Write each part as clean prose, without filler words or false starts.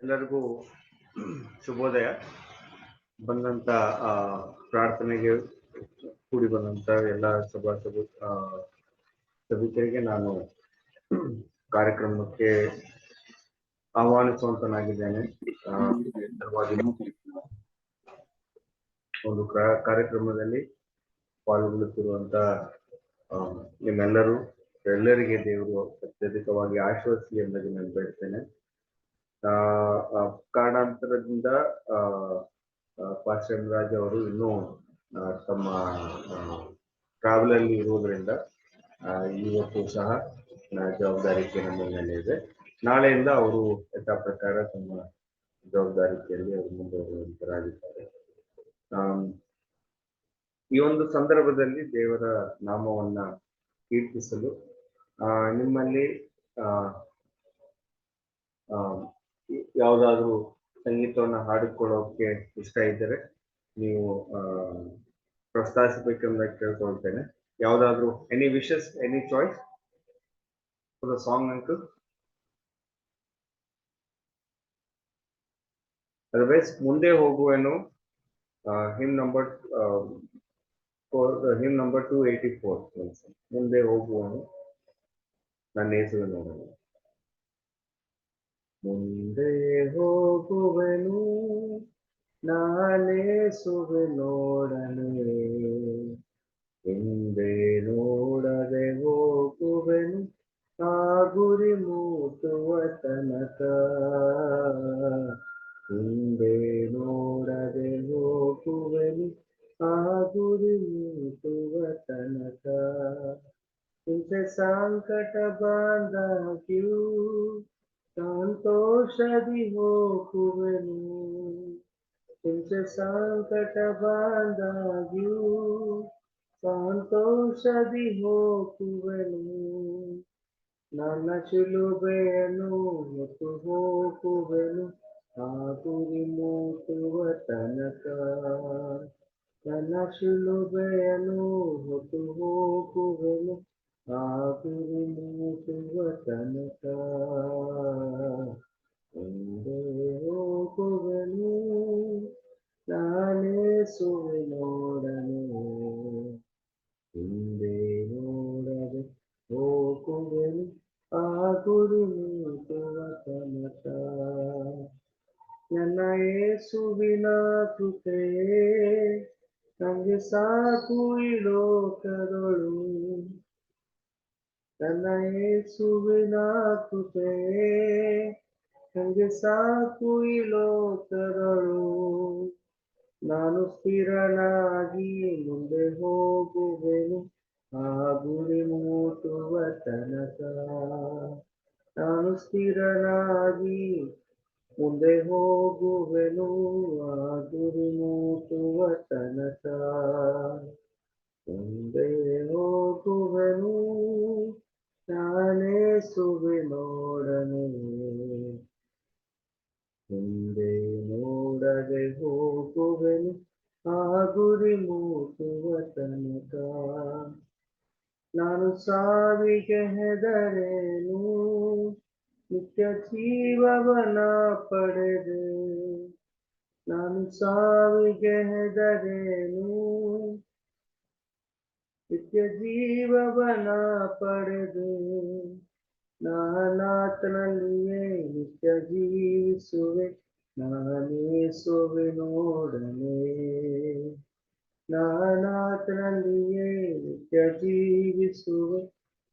ಎಲ್ಲರಿಗೂ ಶುಭೋದಯ. ಬಂದಂತ ಪ್ರಾರ್ಥನೆಗೆ ಕೂಡಿ ಬಂದಂತ ಎಲ್ಲ ಸಭಿಕರಿಗೆ ನಾನು ಕಾರ್ಯಕ್ರಮಕ್ಕೆ ಆಹ್ವಾನಿಸುವಂತನಾಗಿದ್ದೇನೆ. ಒಂದು ಕಾರ್ಯಕ್ರಮದಲ್ಲಿ ಪಾಲ್ಗೊಳ್ಳುತ್ತಿರುವಂತ ಎಲ್ಲರಿಗೆ ದೇವರು ಅತ್ಯಧಿಕವಾಗಿ ಆಶೀರ್ವದಿಸಲಿ ಎಂಬುದಾಗಿ ನಾನು ಬಯಸ್ತೇನೆ. ಕಾರಣಾಂತರದಿಂದ ಪಾಸ್ಟರ್ ರಾಜ್ ಅವರು ಇನ್ನೂ ತಮ್ಮ ಟ್ರಾವೆಲ್ ಅಲ್ಲಿ ಇರುವುದರಿಂದ ಇವತ್ತು ಸಹ ಜವಾಬ್ದಾರಿಕೆ ನಮ್ಮ ಮೇಲೆ ಇದೆ. ನಾಳೆಯಿಂದ ಅವರು ಯಥಾ ಪ್ರಕಾರ ತಮ್ಮ ಜವಾಬ್ದಾರಿಕೆಯಲ್ಲಿ ಅವರು ಮುಂದುವರಿಯುವಂತರಾಗಿದ್ದಾರೆ. ಈ ಒಂದು ಸಂದರ್ಭದಲ್ಲಿ ದೇವರ ನಾಮವನ್ನ ಕೀರ್ತಿಸಲು ನಿಮ್ಮಲ್ಲಿ ಯಾವುದಾದ್ರೂ ಸಂಗೀತವನ್ನ ಹಾಡಿಕೊಳ್ಳೋಕೆ ಇಷ್ಟ ಇದ್ದರೆ ನೀವು ಪ್ರಸ್ತಾವಿಸಬೇಕೆಂದು ಕೇಳ್ಕೊಳ್ತೇನೆ. ಯಾವುದಾದ್ರೂ any wishes, any choice for the song uncle? Otherwise ಮುಂದೆ ಹೋಗುವೆನು. ಹಿಮ್ ನಂಬರ್ 284 ಮುಂದೆ ಹೋಗುವನು ನನ್ನ ಹೆಸರು ನೋಡೋಣ. ಮುಂದೆ ಹೋಗುವೆನು ನಾನೇಸುವೆ ನೋಡನೆ, ಹಿಂದೆ ನೋಡದೆ ಹೋಗುವೆನು ಆ ಗುರಿ ಮುಟ್ಟುವ ತನಕ. ಹಿಂದೆ ನೋಡದೆ ಹೋಗುವೆನು ಆ ಗುರಿ ಮುಟ್ಟುವ ತನಕ. ಇಂತೆ ಸಂಕಟ ಬಂದಾಗ್ಯೂ ಸಂತೋಷದಿ ಹೋಗುವೆನು, ಇಂತೆ ಸಂಕಟ ಬಂದಾಗ್ಯೂ ಸಂತೋಷದಿ ಹೋಗುವೆನು. ನನ್ನ ಶಿಲುಬೆಯನ್ನು ಹೊತ್ತು ಹೋಗುವೆನು ಆ ಗುರಿ ಮುಟ್ಟುವ ತನಕ. ನನ್ನ ಶಿಲುಬೆಯನ್ನು ಹೊತ್ತು ಹೋಗುವೆನು ಆ ಗುರಿ ಮುಟ್ಟುವ ತನಕ. ಮುಂದೆ ಹೋಗುವೆನು ನಾನೇಸುವೆ ನೋಡನೆ, ಹಿಂದೆ ನೋಡದೆ ಹೋಗುವೆನು ಆ ಗುರಿ ಮುಟ್ಟುವ ತನಕ. ನನ್ನ ಯೇಸುವಿನ ಕೃಪೆಯೇ ನಂಗೆ ಸಾಕು ಈ ಲೋಕದೊಳು. ನನ್ನ ಯೇಸುವಿನ ಕೃಪೆಯೇ ನಂಗೆ ಸಾಕು ಈ ಲೋಕದೊಳು. ನಾನು ಸ್ಥಿರನಾಗಿ ಮುಂದೆ ಹೋಗುವೆನು ಆ ಗುರಿ ಮುಟ್ಟುವ ತನಕ. ನಾನು ಸ್ಥಿರನಾಗಿ ಮುಂದೆ ಹೋಗುವೆನು ಆ ಗುರಿ ಮುಟ್ಟುವ ತನಕ. ಮುಂದೆ ಹೋಗುವೆನು ನಾನೇಸುವೆ ನೋಡನೆ, ಹಿಂದೆ ನೋಡದೆ ಹೋಗುವೆನು ಆ ಗುರಿ ಮುಟ್ಟುವ ತನಕ. ನಾನು ಸಾವಿಗೆ ಹೆದರೇನು, ನಿತ್ಯ ಜೀವವನ ಪಡೆದೆ. ನಾನು ಸಾವಿಗೆ ಹೆದರೇನು, ನಿತ್ಯ ಜೀವವನ ಪಡೆದೆ. ನಾನಾತನಲ್ಲಿಯೇ ನಿತ್ಯ ಜೀವಿಸುವೆ, ನಾನೇಸುವೆ ನೋಡನೆ. ನಾನಾತನಲ್ಲಿಯೇ ನಿತ್ಯ ಜೀವಿಸುವೆ,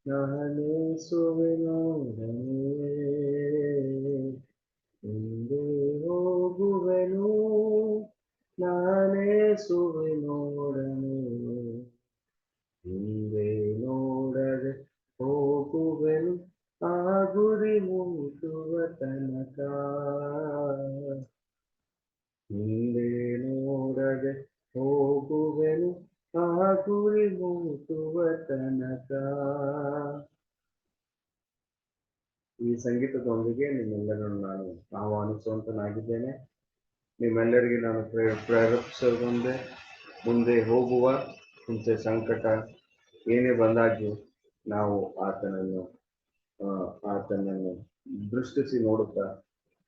ನಾನೇಸುವೆ ನೋಡನೆ. ಹಿಂದೆ ಹೋಗುವೆನು ನಾನೇಸುವೆ ನೋಡನೆ, ಹಿಂದೆ ನೋಡದೆ ಹೋಗುವೆನು ಆ ಗುರಿ ಮುಟ್ಟುವ ತನಕ. ಹಿಂದೆ ನೋಡದೆ ಹೋಗುವೆನು ಆ ಗುರಿ ಮುಟ್ಟುವ ತನಕ. ಈ ಸಂಗೀತದೊಂದಿಗೆ ನಿಮ್ಮೆಲ್ಲರನ್ನು ನಾನು ಆಹ್ವಾನಿಸುವಂತನಾಗಿದ್ದೇನೆ. ನಿಮ್ಮೆಲ್ಲರಿಗೆ ನಾನು ಪ್ರೇರೇಪಿಸೋದೊಂದೇ, ಮುಂದೆ ಹೋಗುವ ಇಂಥ ಸಂಕಟ ಏನೇ ಬಂದಾಗ್ಯೂ ನಾವು ಆತನನ್ನು ದೃಷ್ಟಿಸಿ ನೋಡುತ್ತಾ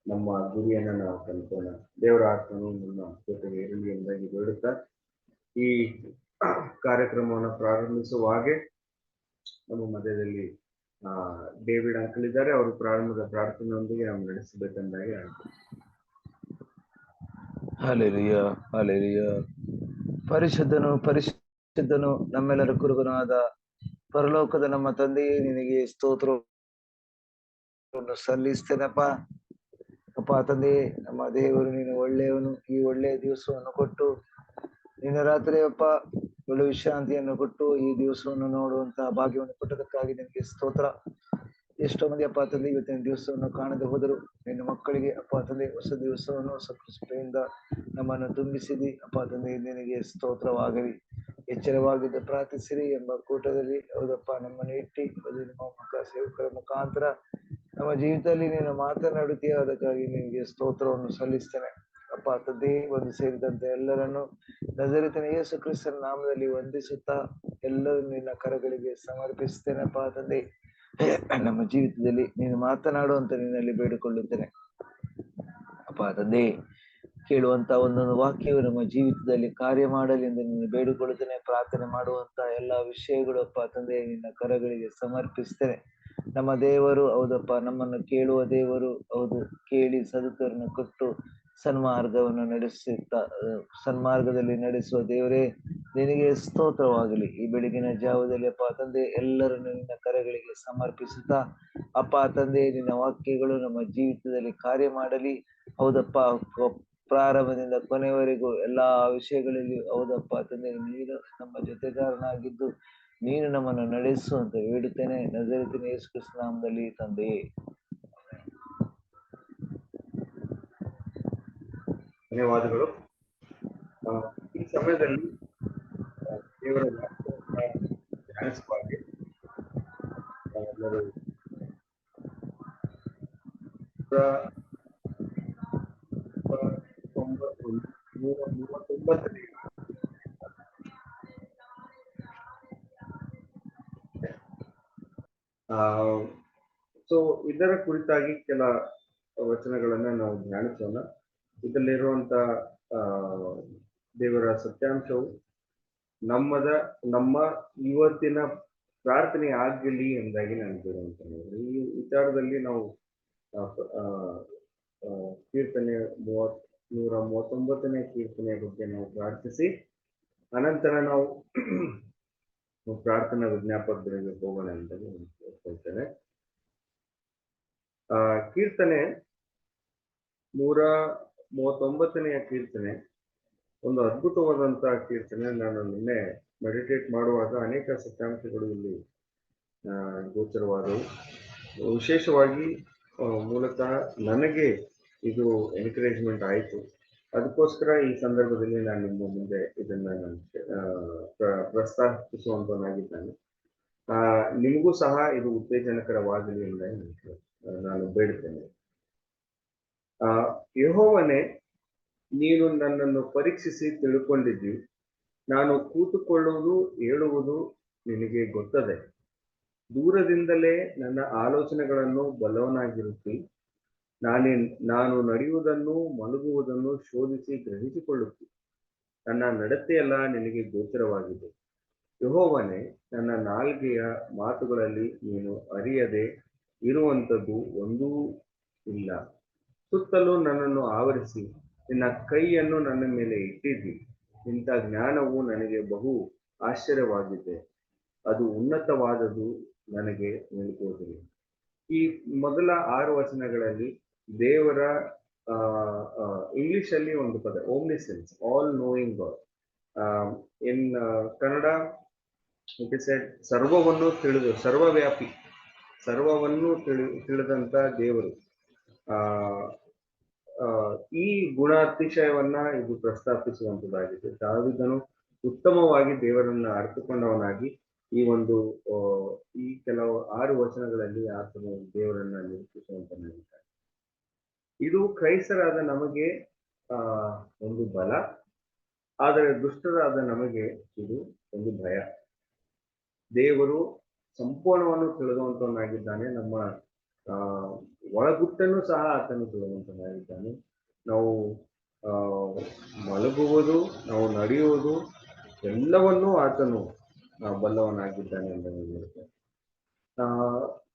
ನಮ್ಮ ಗುರಿಯನ್ನು ನಾವು ಕಂಡ್ಕೋಣ. ದೇವರ ಆತ್ಮನು ನಮ್ಮ ಜೊತೆಗೆ ಇರಲಿ ಎಂದಾಗಿ ಬೇಡುತ್ತಾ ಈ ಕಾರ್ಯಕ್ರಮವನ್ನು ಪ್ರಾರಂಭಿಸುವ ಹಾಗೆ ನಮ್ಮ ಮಧ್ಯದಲ್ಲಿ ಡೇವಿಡ್ ಅಂಕಲ್ ಇದ್ದಾರೆ. ಅವರು ಪ್ರಾರಂಭದ ಪ್ರಾರ್ಥನೆಯೊಂದಿಗೆ ನಾವು ನಡೆಸಬೇಕೆಂದಾಗಿ ಹಲ್ಲೆಲೂಯಾ, ಹಲ್ಲೆಲೂಯಾ. ಪರಿಶುದ್ಧನು ನಮ್ಮೆಲ್ಲರ ಕುರುಬನಾದ ಪರಲೋಕದ ನಮ್ಮ ತಂದೆಯೇ, ನಿನಗೆ ಸ್ತೋತ್ರವನ್ನು ಸಲ್ಲಿಸ್ತೇನಪ್ಪ. ಅಪ್ಪ ತಂದೆ, ನಮ್ಮ ದೇವರು ನೀನು ಒಳ್ಳೆಯವನು. ಈ ಒಳ್ಳೆಯ ದಿವಸವನ್ನು ಕೊಟ್ಟು ನಿನ್ನ ರಾತ್ರಿ ಅಪ್ಪ ಒಳ್ಳೆ ವಿಶ್ರಾಂತಿಯನ್ನು ಕೊಟ್ಟು ಈ ದಿವಸವನ್ನು ನೋಡುವಂತಹ ಭಾಗ್ಯವನ್ನು ಕೊಟ್ಟದಕ್ಕಾಗಿ ನಿನಗೆ ಸ್ತೋತ್ರ. ಎಷ್ಟೋ ಮಂದಿ ಅಪ್ಪ ತಂದೆ ಇವತ್ತಿನ ದಿವಸವನ್ನು ಕಾಣದೆ ಹೋದರು. ನಿನ್ನ ಮಕ್ಕಳಿಗೆ ಅಪ್ಪ ತಂದೆ ಹೊಸ ದಿವಸವನ್ನು ಹೊಸ ಕೃಪೆಯಿಂದ ನಮ್ಮನ್ನು ತುಂಬಿಸಿದಿ. ಅಪ್ಪ ತಂದೆ ನಿನಗೆ ಸ್ತೋತ್ರವಾಗಲಿ. ಎಚ್ಚರವಾಗಿದ್ದು ಪ್ರಾರ್ಥಿಸಿರಿ ಎಂಬ ಕೂಟದಲ್ಲಿ ಹೌದಪ್ಪ ನಮ್ಮನ್ನು ಇಟ್ಟಿ ನಿಮ್ಮ ಸೇವಕರ ಮುಖಾಂತರ ನಮ್ಮ ಜೀವಿತದಲ್ಲಿ ನೀನು ಮಾತನಾಡುತ್ತೀಯ. ಅದಕ್ಕಾಗಿ ನಿನಗೆ ಸ್ತೋತ್ರವನ್ನು ಸಲ್ಲಿಸ್ತೇನೆ ಅಪ್ಪ ತಂದೆ. ಒಂದು ಸೇರಿದಂತೆ ಎಲ್ಲರನ್ನು ನಜರೇತಿನ ಯೇಸು ಕ್ರಿಸ್ತನ ನಾಮದಲ್ಲಿ ವಂದಿಸುತ್ತಾ ಎಲ್ಲರೂ ನಿನ್ನ ಕರಗಳಿಗೆ ಸಮರ್ಪಿಸ್ತೇನಪ್ಪ ತಂದೆ. ನಮ್ಮ ಜೀವಿತದಲ್ಲಿ ನೀನು ಮಾತನಾಡುವಂತ ನಿನ್ನಲ್ಲಿ ಬೇಡಿಕೊಳ್ಳುತ್ತೇನೆ ಅಪ್ಪ ತಂದೆ. ಕೇಳುವಂತ ಒಂದೊಂದು ವಾಕ್ಯವು ನಮ್ಮ ಜೀವಿತದಲ್ಲಿ ಕಾರ್ಯ ಮಾಡಲಿ ಎಂದು ನೀನು ಬೇಡಿಕೊಳ್ಳುತ್ತೇನೆ. ಪ್ರಾರ್ಥನೆ ಮಾಡುವಂತ ಎಲ್ಲಾ ವಿಷಯಗಳು ಅಪ್ಪ ತಂದೆ ನಿನ್ನ ಕರಗಳಿಗೆ ಸಮರ್ಪಿಸ್ತೇನೆ. ನಮ್ಮ ದೇವರು ಹೌದಪ್ಪ ನಮ್ಮನ್ನು ಕೇಳುವ ದೇವರು ಹೌದು. ಕೇಳಿ ಸದುತ್ತರನ್ನು ಕೊಟ್ಟು ಸನ್ಮಾರ್ಗದಲ್ಲಿ ನಡೆಸುವ ದೇವರೇ, ನಿನಗೆ ಸ್ತೋತ್ರವಾಗಲಿ. ಈ ಬೆಳಗಿನ ಜಾವದಲ್ಲಿ ಅಪ್ಪ ತಂದೆ ಎಲ್ಲರನ್ನು ನಿನ್ನ ಕರಗಳಿಗೆ ಸಮರ್ಪಿಸುತ್ತಾ ಅಪ್ಪ ತಂದೆ ನಿನ್ನ ವಾಕ್ಯಗಳು ನಮ್ಮ ಜೀವಿತದಲ್ಲಿ ಕಾರ್ಯ ಮಾಡಲಿ. ಹೌದಪ್ಪ ಪ್ರಾರಂಭದಿಂದ ಕೊನೆಯವರೆಗೂ ಎಲ್ಲಾ ವಿಷಯಗಳಲ್ಲಿ ಹೌದಪ್ಪ ತಂದೆ ನೀನು ನಮ್ಮ ಜೊತೆಗಾರನಾಗಿದ್ದು ನೀನು ನಮ್ಮನ್ನು ನಡೆಸುವಂತ ಬೇಡುತ್ತೇನೆ ನಜರೇತಿನ ಯೇಸು ಕ್ರಿಸ್ತನ ನಾಮದಲ್ಲಿ ತಂದೆಯೇ. ಧನ್ಯವಾದಗಳು. ಈ ಸಮಯದಲ್ಲಿ ದೇವರ ಧ್ಯಾನಿಸುವಾಗಿ ಎಲ್ಲರೂ 139 ಸೊ ಇದರ ಕುರಿತಾಗಿ ಕೆಲ ವಚನಗಳನ್ನ ನಾವು ಧ್ಯಾನಿಸೋಣ. ಇದರಲ್ಲಿರುವಂತ ದೇವರ ಸತ್ಯಾಂಶವು ನಮ್ಮ ಇವತ್ತಿನ ಪ್ರಾರ್ಥನೆ ಆಗಲಿ ಎಂದಾಗಿ ನಾನು ಹೇಳುವಂತ ಈ ವಿಚಾರದಲ್ಲಿ ನಾವು ಕೀರ್ತನೆ 139ನೇ ಕೀರ್ತನೆಯ ಬಗ್ಗೆ ನಾವು ಪ್ರಾರ್ಥಿಸಿ ಅನಂತರ ನಾವು ಪ್ರಾರ್ಥನಾ ವಿಜ್ಞಾಪಕಗಳಿಗೆ ಹೋಗೋಣ ಅಂತ ಹೇಳ್ತೇನೆ. ಕೀರ್ತನೆ 139ನೆಯ ಕೀರ್ತನೆ ಒಂದು ಅದ್ಭುತವಾದಂತಹ ಕೀರ್ತನೆ. ನಾನು ನಿನ್ನೆ ಮೆಡಿಟೇಟ್ ಮಾಡುವಾಗ ಅನೇಕ ಸತ್ಯಾಂಶಗಳು ಇಲ್ಲಿ ಗೋಚರವಾದವು. ವಿಶೇಷವಾಗಿ ಮೂಲತಃ ನನಗೆ ಇದು ಎನ್ಕರೇಜ್ಮೆಂಟ್ ಆಯಿತು. ಅದಕ್ಕೋಸ್ಕರ ಈ ಸಂದರ್ಭದಲ್ಲಿ ನಾನು ನಿಮ್ಮ ಮುಂದೆ ಇದನ್ನ ಪ್ರಸ್ತಾಪಿಸುವಂತನಾಗಿದ್ದಾನೆ. ನಿಮಗೂ ಸಹ ಇದು ಉತ್ತೇಜನಕರವಾಗಲಿ ಎಂದು ನಾನು ಬೇಡುತ್ತೇನೆ. ಯೆಹೋವನೇ, ನೀನು ನನ್ನನ್ನು ಪರೀಕ್ಷಿಸಿ ತಿಳ್ಕೊಂಡಿದ್ದಿ. ನಾನು ಕೂತುಕೊಳ್ಳುವುದು ಹೇಳುವುದು ನಿನಗೆ ಗೊತ್ತದೆ. ದೂರದಿಂದಲೇ ನನ್ನ ಆಲೋಚನೆಗಳನ್ನು ಬಲ್ಲವನಾಗಿರುತ್ತಿ. ನಾನು ನಡೆಯುವುದನ್ನು ಮಲಗುವುದನ್ನು ಶೋಧಿಸಿ ಗ್ರಹಿಸಿಕೊಳ್ಳುತ್ತಿ. ನನ್ನ ನಡತೆಯೆಲ್ಲ ನಿನಗೆ ಗೋಚರವಾಗಿದೆ. ಯೆಹೋವನೇ, ನನ್ನ ನಾಲ್ಗೆಯ ಮಾತುಗಳಲ್ಲಿ ನೀನು ಅರಿಯದೆ ಇರುವಂಥದ್ದು ಒಂದೂ ಇಲ್ಲ. ಸುತ್ತಲೂ ನನ್ನನ್ನು ಆವರಿಸಿ ನಿನ್ನ ಕೈಯನ್ನು ನನ್ನ ಮೇಲೆ ಇಟ್ಟಿದ್ದಿ. ಇಂಥ ಜ್ಞಾನವು ನನಗೆ ಬಹು ಆಶ್ಚರ್ಯವಾಗಿದೆ. ಅದು ಉನ್ನತವಾದದ್ದು, ನನಗೆ ನಿಲುಕುವುದಿಲ್ಲ. ಈ ಮೊದಲ 6 ವಚನಗಳಲ್ಲಿ ದೇವರ ಇಂಗ್ಲಿಷ್ ಅಲ್ಲಿ ಒಂದು ಪದ omniscience, all knowing God. In Kannada it is said ಸರ್ವವನ್ನು ತಿಳಿದು, ಸರ್ವವ್ಯಾಪಿ, ಸರ್ವವನ್ನು ತಿಳಿದಂತ ದೇವರು. ಈ ಗುಣಾತಿಶಯವನ್ನ ಇದು ಪ್ರಸ್ತಾಪಿಸುವಂತದ್ದಾಗಿದೆ. ದಾವೀದನು ಉತ್ತಮವಾಗಿ ದೇವರನ್ನ ಅರ್ಥಕೊಂಡವನಾಗಿ ಈ ಕೆಲವು 6 ವಚನಗಳಲ್ಲಿ ಆತನು ದೇವರನ್ನ ನಿರೂಪಿಸುವಂತನಾಗಿದ್ದಾನೆ. ಇದು ಕ್ರೈಸ್ತರಾದ ನಮಗೆ ಒಂದು ಬಲ, ಆದರೆ ದುಷ್ಟರಾದ ನಮಗೆ ಇದು ಒಂದು ಭಯ. ದೇವರು ಸಂಪೂರ್ಣವನ್ನು ತಿಳಿದುವಂತವನಾಗಿದ್ದಾನೆ. ನಮ್ಮ ಆ ಒಳಗುಟ್ಟನ್ನು ಸಹ ಆತನು ತಿಳಿದುವಂತನಾಗಿದ್ದಾನೆ. ನಾವು ಆ ಮಲಗುವುದು, ನಾವು ನಡೆಯುವುದು ಎಲ್ಲವನ್ನೂ ಆತನು ಬಲ್ಲವನಾಗಿದ್ದಾನೆ ಎಂದು ಹೇಳುತ್ತೆ.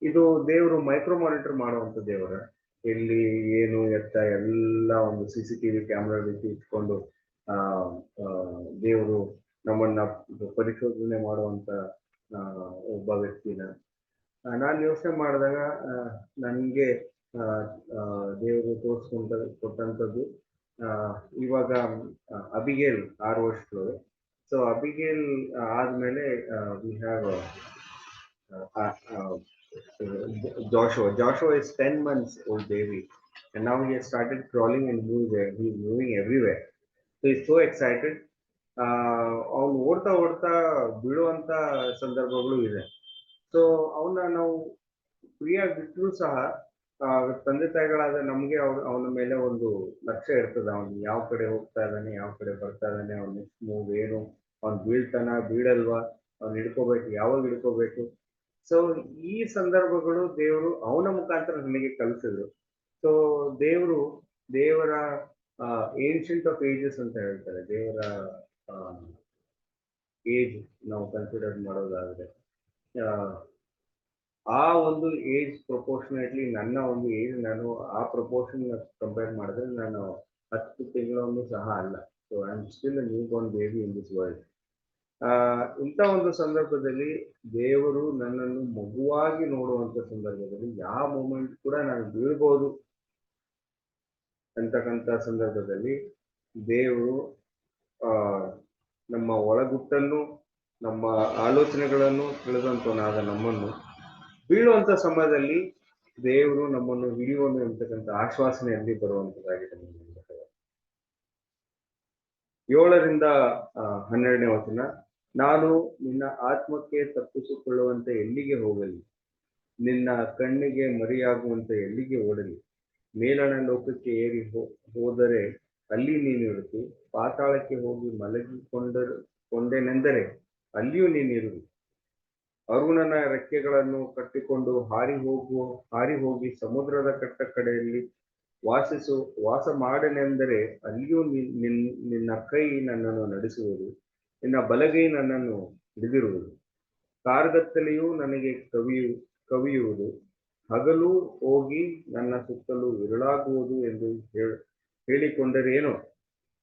ಇದು ದೇವರು ಮೈಕ್ರೋ ಮಾನಿಟರ್ ಮಾಡುವಂತ ದೇವರ, ಎಲ್ಲಿ ಏನು ಎತ್ತ ಎಲ್ಲ ಒಂದು CCTV ಕ್ಯಾಮ್ರಾ ರೀತಿ ಇಟ್ಕೊಂಡು ಆ ದೇವರು ನಮ್ಮನ್ನ ಪರಿಶೋಧನೆ ಮಾಡುವಂತ ಒಬ್ಬ ವ್ಯಕ್ತಿನ ನಾನು ಯೋಚನೆ ಮಾಡಿದಾಗ ನನಗೆ ದೇವರು ಕೊಟ್ಟಂಥದ್ದು ಇವಾಗ ಅಬಿಗೇಲ್ 6 ವರ್ಷಗಳು. ಸೊ ಅಬಿಗೇಲ್ ಆದ್ಮೇಲೆ we have Joshua is 10 months old baby, and now he has started crawling and he's moving everywhere. So he's so excited. ಅವನು ಓಡ್ತಾ ಬೀಳುವಂತ ಸಂದರ್ಭಗಳು ಇದೆ. ಸೊ ಅವನ್ನ ನಾವು ಫ್ರೀಯಾಗಿ ಬಿಟ್ಟರು ಸಹ ತಂದೆ ತಾಯಿಗಳಾದ ನಮ್ಗೆ ಅವನ ಮೇಲೆ ಒಂದು ಲಕ್ಷ್ಯ ಇರ್ತದೆ. ಅವನು ಯಾವ ಕಡೆ ಹೋಗ್ತಾ ಇದ್ದಾನೆ, ಯಾವ ಕಡೆ ಬರ್ತಾ ಇದ್ದಾನೆ, ಅವ್ನ ನೆಕ್ಸ್ಟ್ ಮೂವ್ ಏನು, ಅವ್ನು ಬೀಳಲ್ವಾ, ಅವ್ನು ಹಿಡ್ಕೋಬೇಕು, ಯಾವಾಗ ಹಿಡ್ಕೋಬೇಕು. ಸೊ ಈ ಸಂದರ್ಭಗಳು ದೇವರು ಅವನ ಮುಖಾಂತರ ನನಗೆ ಕಲಿಸಿದ್ರು. ಸೊ ದೇವರ ಏನ್ಷಿಯಂಟ್ ಆಫ್ ಏಜಸ್ ಅಂತ ಹೇಳ್ತಾರೆ. ದೇವರ ಏಜ್ ನಾವು ಕನ್ಸಿಡರ್ ಮಾಡೋದಾದ್ರೆ ಆ ಒಂದು ಏಜ್ ಪ್ರಪೋರ್ಷನೇಟ್ಲಿ ನನ್ನ ಒಂದು ಏಜ್, ನಾನು ಆ ಪ್ರಪೋರ್ಷನ್ ಕಂಪೇರ್ ಮಾಡಿದ್ರೆ ನಾನು 10 ತಿಂಗಳನ್ನು ಸಹ ಅಲ್ಲ. So I am still new Born baby in this world. ಇಂಥ ಒಂದು ಸಂದರ್ಭದಲ್ಲಿ ದೇವರು ನನ್ನನ್ನು ಮಗುವಾಗಿ ನೋಡುವಂತ ಸಂದರ್ಭದಲ್ಲಿ ಯಾವ ಮೂಮೆಂಟ್ ಕೂಡ ನಾನು ಬೀಳ್ಬೋದು ಅಂತಕ್ಕಂಥ ಸಂದರ್ಭದಲ್ಲಿ ದೇವರು ನಮ್ಮ ಒಳಗುಟ್ಟನ್ನು, ನಮ್ಮ ಆಲೋಚನೆಗಳನ್ನು ತಿಳಿದಂತನಾದ ನಮ್ಮನ್ನು ಬೀಳುವಂತ ಸಮಯದಲ್ಲಿ ದೇವರು ನಮ್ಮನ್ನು ಹಿಡಿಯುವನು ಅಂತಕ್ಕಂಥ ಆಶ್ವಾಸನೆಯಲ್ಲಿ ಬರುವಂತದ್ದಾಗಿದೆ. 7ರಿಂದ 12ನೇ ವಚನ, ನಾನು ನಿನ್ನ ಆತ್ಮಕ್ಕೆ ತಪ್ಪಿಸಿಕೊಳ್ಳುವಂತೆ ಎಲ್ಲಿಗೆ ಹೋಗಲಿ, ನಿನ್ನ ಕಣ್ಣಿಗೆ ಮರೆಯಾಗುವಂತೆ ಎಲ್ಲಿಗೆ ಓಡಲಿ. ಮೇಲಣ ಲೋಕಕ್ಕೆ ಏರಿ ಹೋದರೆ ಅಲ್ಲಿ ನೀನಿರುತ್ತಿ, ಪಾತಾಳಕ್ಕೆ ಹೋಗಿ ಮಲಗಿಕೊಂಡೆನೆಂದರೆ ಅಲ್ಲಿಯೂ ನೀನಿರುವಿ. ಅರುಣನ ರೆಕ್ಕೆಗಳನ್ನು ಕಟ್ಟಿಕೊಂಡು ಹಾರಿ ಹೋಗಿ ಸಮುದ್ರದ ಕಟ್ಟ ಕಡೆಯಲ್ಲಿ ವಾಸ ಮಾಡನೆಂದರೆ ಅಲ್ಲಿಯೂ ನಿನ್ನ ಕೈ ನನ್ನನ್ನು ನಡೆಸುವುದು, ನಿನ್ನ ಬಲಗೈ ನನ್ನನ್ನು ಹಿಡಿದಿರುವುದು. ಕಾರ್ಗತ್ತಲೆಯೂ ನನಗೆ ಕವಿಯುವುದು, ಹಗಲು ಹೋಗಿ ನನ್ನ ಸುತ್ತಲೂ ಇರುಳಾಗುವುದು ಎಂದು ಹೇಳಿಕೊಂಡರೇನೋ.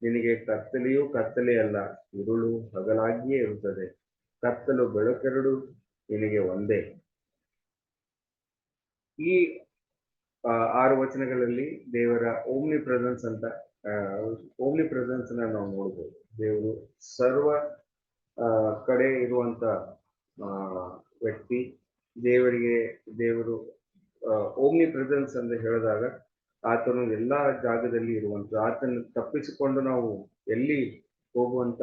ನಿನಗೆ ಕತ್ತಲೆಯೂ ಕತ್ತಲೆಯಲ್ಲ, ಇರುಳು ಹಗಲಾಗಿಯೇ ಇರುತ್ತದೆ. ಕತ್ತಲು ಬೆಳಕೆರಡು ನಿನಗೆ ಒಂದೇ. ಈ 6 ವಚನಗಳಲ್ಲಿ ದೇವರ ಓಮ್ನಿ ಪ್ರೆಸೆನ್ಸ್ ನಾವು ನೋಡ್ಬೋದು. ದೇವರು ಸರ್ವ ಕಡೆ ಇರುವಂತ ವ್ಯಕ್ತಿ. ದೇವರು ಓಮ್ನಿ ಪ್ರೆಸೆನ್ಸ್ ಅಂತ ಹೇಳಿದಾಗ ಆತನು ಎಲ್ಲಾ ಜಾಗದಲ್ಲಿ ಇರುವಂತ, ಆತನ ತಪ್ಪಿಸಿಕೊಂಡು ನಾವು ಎಲ್ಲಿ ಹೋಗುವಂತ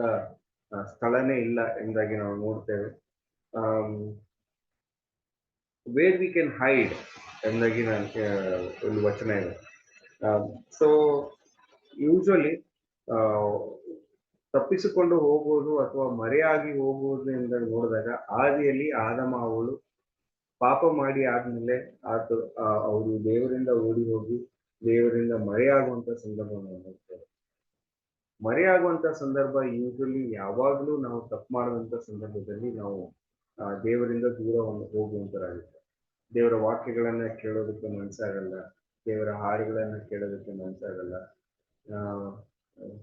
ಸ್ಥಳನೇ ಇಲ್ಲ ಎಂದಾಗಿ ನಾವು ನೋಡ್ತೇವೆ. ವೇರ್ ವಿ ಕ್ಯಾನ್ ಹೈಡ್ ಎಂದಾಗಿ ಒಂದು ವಚನ ಇದೆ. ಸೊ ಯೂಶುವಲಿ ತಪ್ಪಿಸಿಕೊಂಡು ಹೋಗುವುದು ಅಥವಾ ಮರೆಯಾಗಿ ಹೋಗುವುದು ಎಂದು ನೋಡಿದಾಗ ಆದಿಯಲ್ಲಿ ಆದಮ ಅವಳು ಪಾಪ ಮಾಡಿ ಆದ್ಮೇಲೆ ಅವರು ದೇವರಿಂದ ಓಡಿ ಹೋಗಿ ದೇವರಿಂದ ಮರೆಯಾಗುವಂತ ಸಂದರ್ಭವನ್ನು ನೋಡ್ತೇವೆ. ಮರೆಯಾಗುವಂತ ಸಂದರ್ಭ ಯೂಶುವಲಿ ಯಾವಾಗಲೂ ನಾವು ತಪ್ಪು ಮಾಡುವಂತ ಸಂದರ್ಭದಲ್ಲಿ ನಾವು ದೇವರಿಂದ ದೂರ ಹೋಗುವಂತರಾಗುತ್ತೆ. ದೇವರ ವಾಕ್ಯಗಳನ್ನ ಕೇಳೋದಕ್ಕೆ ಮನಸ್ಸಾಗಲ್ಲ, ದೇವರ ಹಾಡುಗಳನ್ನ ಕೇಳೋದಕ್ಕೆ ಮನಸ್ಸಾಗಲ್ಲ.